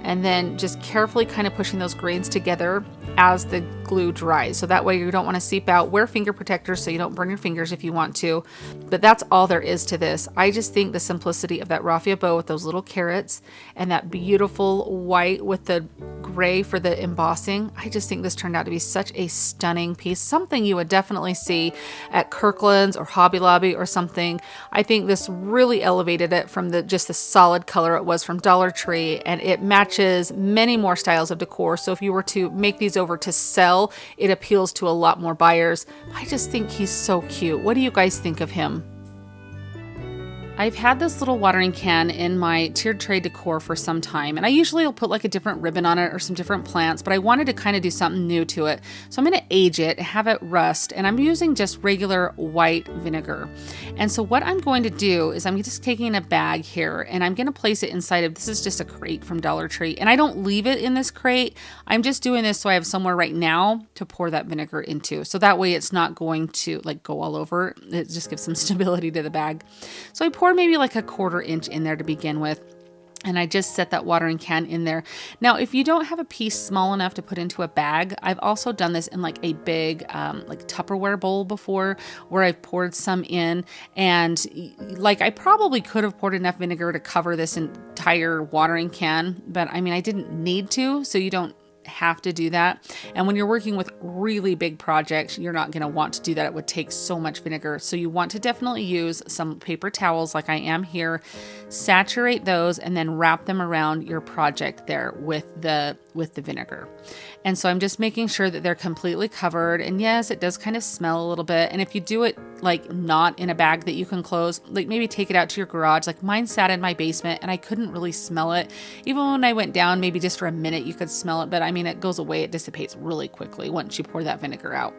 And then just carefully kind of pushing those grains together as the glue dries. So that way you don't want to seep out. Wear finger protectors so you don't burn your fingers if you want to. But that's all there is to this. I just think the simplicity of that raffia bow with those little carrots and that beautiful white with the gray for the embossing, I just think this turned out to be such a stunning piece. Something you would definitely see at Kirkland's or Hobby Lobby or something. I think this really elevated it from just the solid color it was from Dollar Tree, and it matches many more styles of decor. So if you were to make these over to sell, it appeals to a lot more buyers. I just think he's so cute. What do you guys think of him? I've had this little watering can in my tiered tray decor for some time, and I usually will put like a different ribbon on it or some different plants, but I wanted to kind of do something new to it. So I'm going to age it, have it rust, and I'm using just regular white vinegar. And so what I'm going to do is I'm just taking a bag here and I'm going to place it inside of, this is just a crate from Dollar Tree, and I don't leave it in this crate. I'm just doing this so I have somewhere right now to pour that vinegar into. So that way it's not going to like go all over. It just gives some stability to the bag. So I pour maybe like a 1/4 inch in there to begin with. And I just set that watering can in there. Now, if you don't have a piece small enough to put into a bag, I've also done this in like a big like Tupperware bowl before, where I've poured some in, and like I probably could have poured enough vinegar to cover this entire watering can, but I mean, I didn't need to, so you don't have to do that. And when you're working with really big projects, you're not going to want to do that. It would take so much vinegar. So you want to definitely use some paper towels like I am here, saturate those, and then wrap them around your project there with the vinegar. And so I'm just making sure that they're completely covered. And yes, it does kind of smell a little bit. And if you do it like not in a bag that you can close, like maybe take it out to your garage. Like mine sat in my basement and I couldn't really smell it. Even when I went down, maybe just for a minute, you could smell it. But I mean, it goes away. It dissipates really quickly once you pour that vinegar out.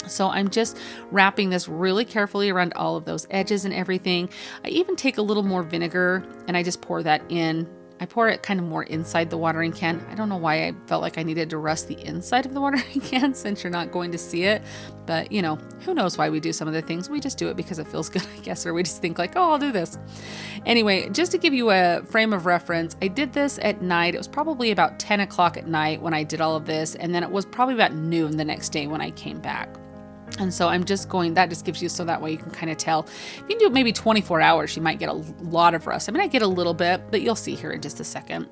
So I'm just wrapping this really carefully around all of those edges and everything. I even take a little more vinegar and I just pour that in. I pour it kind of more inside the watering can. I don't know why I felt like I needed to rust the inside of the watering can since you're not going to see it. But you know, who knows why we do some of the things. We just do it because it feels good, I guess, or we just think like, oh, I'll do this. Anyway, just to give you a frame of reference, I did this at night. It was probably about 10 o'clock at night when I did all of this. And then it was probably about noon the next day when I came back. And so I'm just going, that just gives you, so that way you can kind of tell. If you do it maybe 24 hours, you might get a lot of rust. I mean, I get a little bit, but you'll see here in just a second.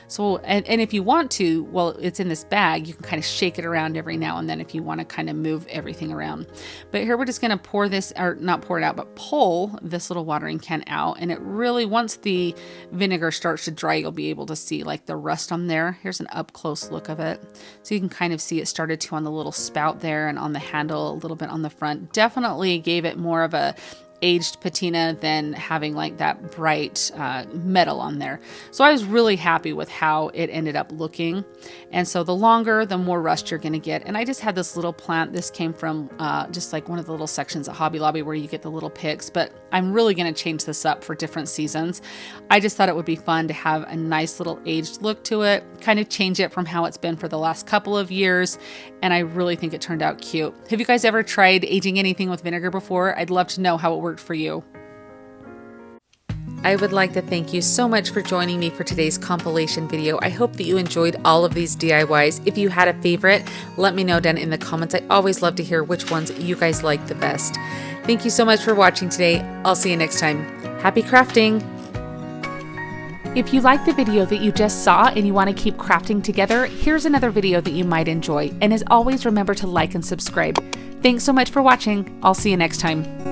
So, and if you want to, well, it's in this bag, you can kind of shake it around every now and then if you want to kind of move everything around. But here we're just going to pour this, or not pour it out, but pull this little watering can out. And it really, once the vinegar starts to dry, you'll be able to see like the rust on there. Here's an up close look of it. So you can kind of see it started to on the little spout there and on the handle, a little bit on the front. Definitely gave it more of a aged patina than having like that bright metal on there. So I was really happy with how it ended up looking. And so the longer, the more rust you're going to get. And I just had this little plant. This came from just like one of the little sections at Hobby Lobby where you get the little picks, but I'm really going to change this up for different seasons. I just thought it would be fun to have a nice little aged look to it, kind of change it from how it's been for the last couple of years. And I really think it turned out cute. Have you guys ever tried aging anything with vinegar before? I'd love to know how it worked for you. I would like to thank you so much for joining me for today's compilation video. I hope that you enjoyed all of these DIYs. If you had a favorite, let me know down in the comments. I always love to hear which ones you guys like the best. Thank you so much for watching today. I'll see you next time. Happy crafting! If you like the video that you just saw and you want to keep crafting together, here's another video that you might enjoy. And as always, remember to like and subscribe. Thanks so much for watching. I'll see you next time.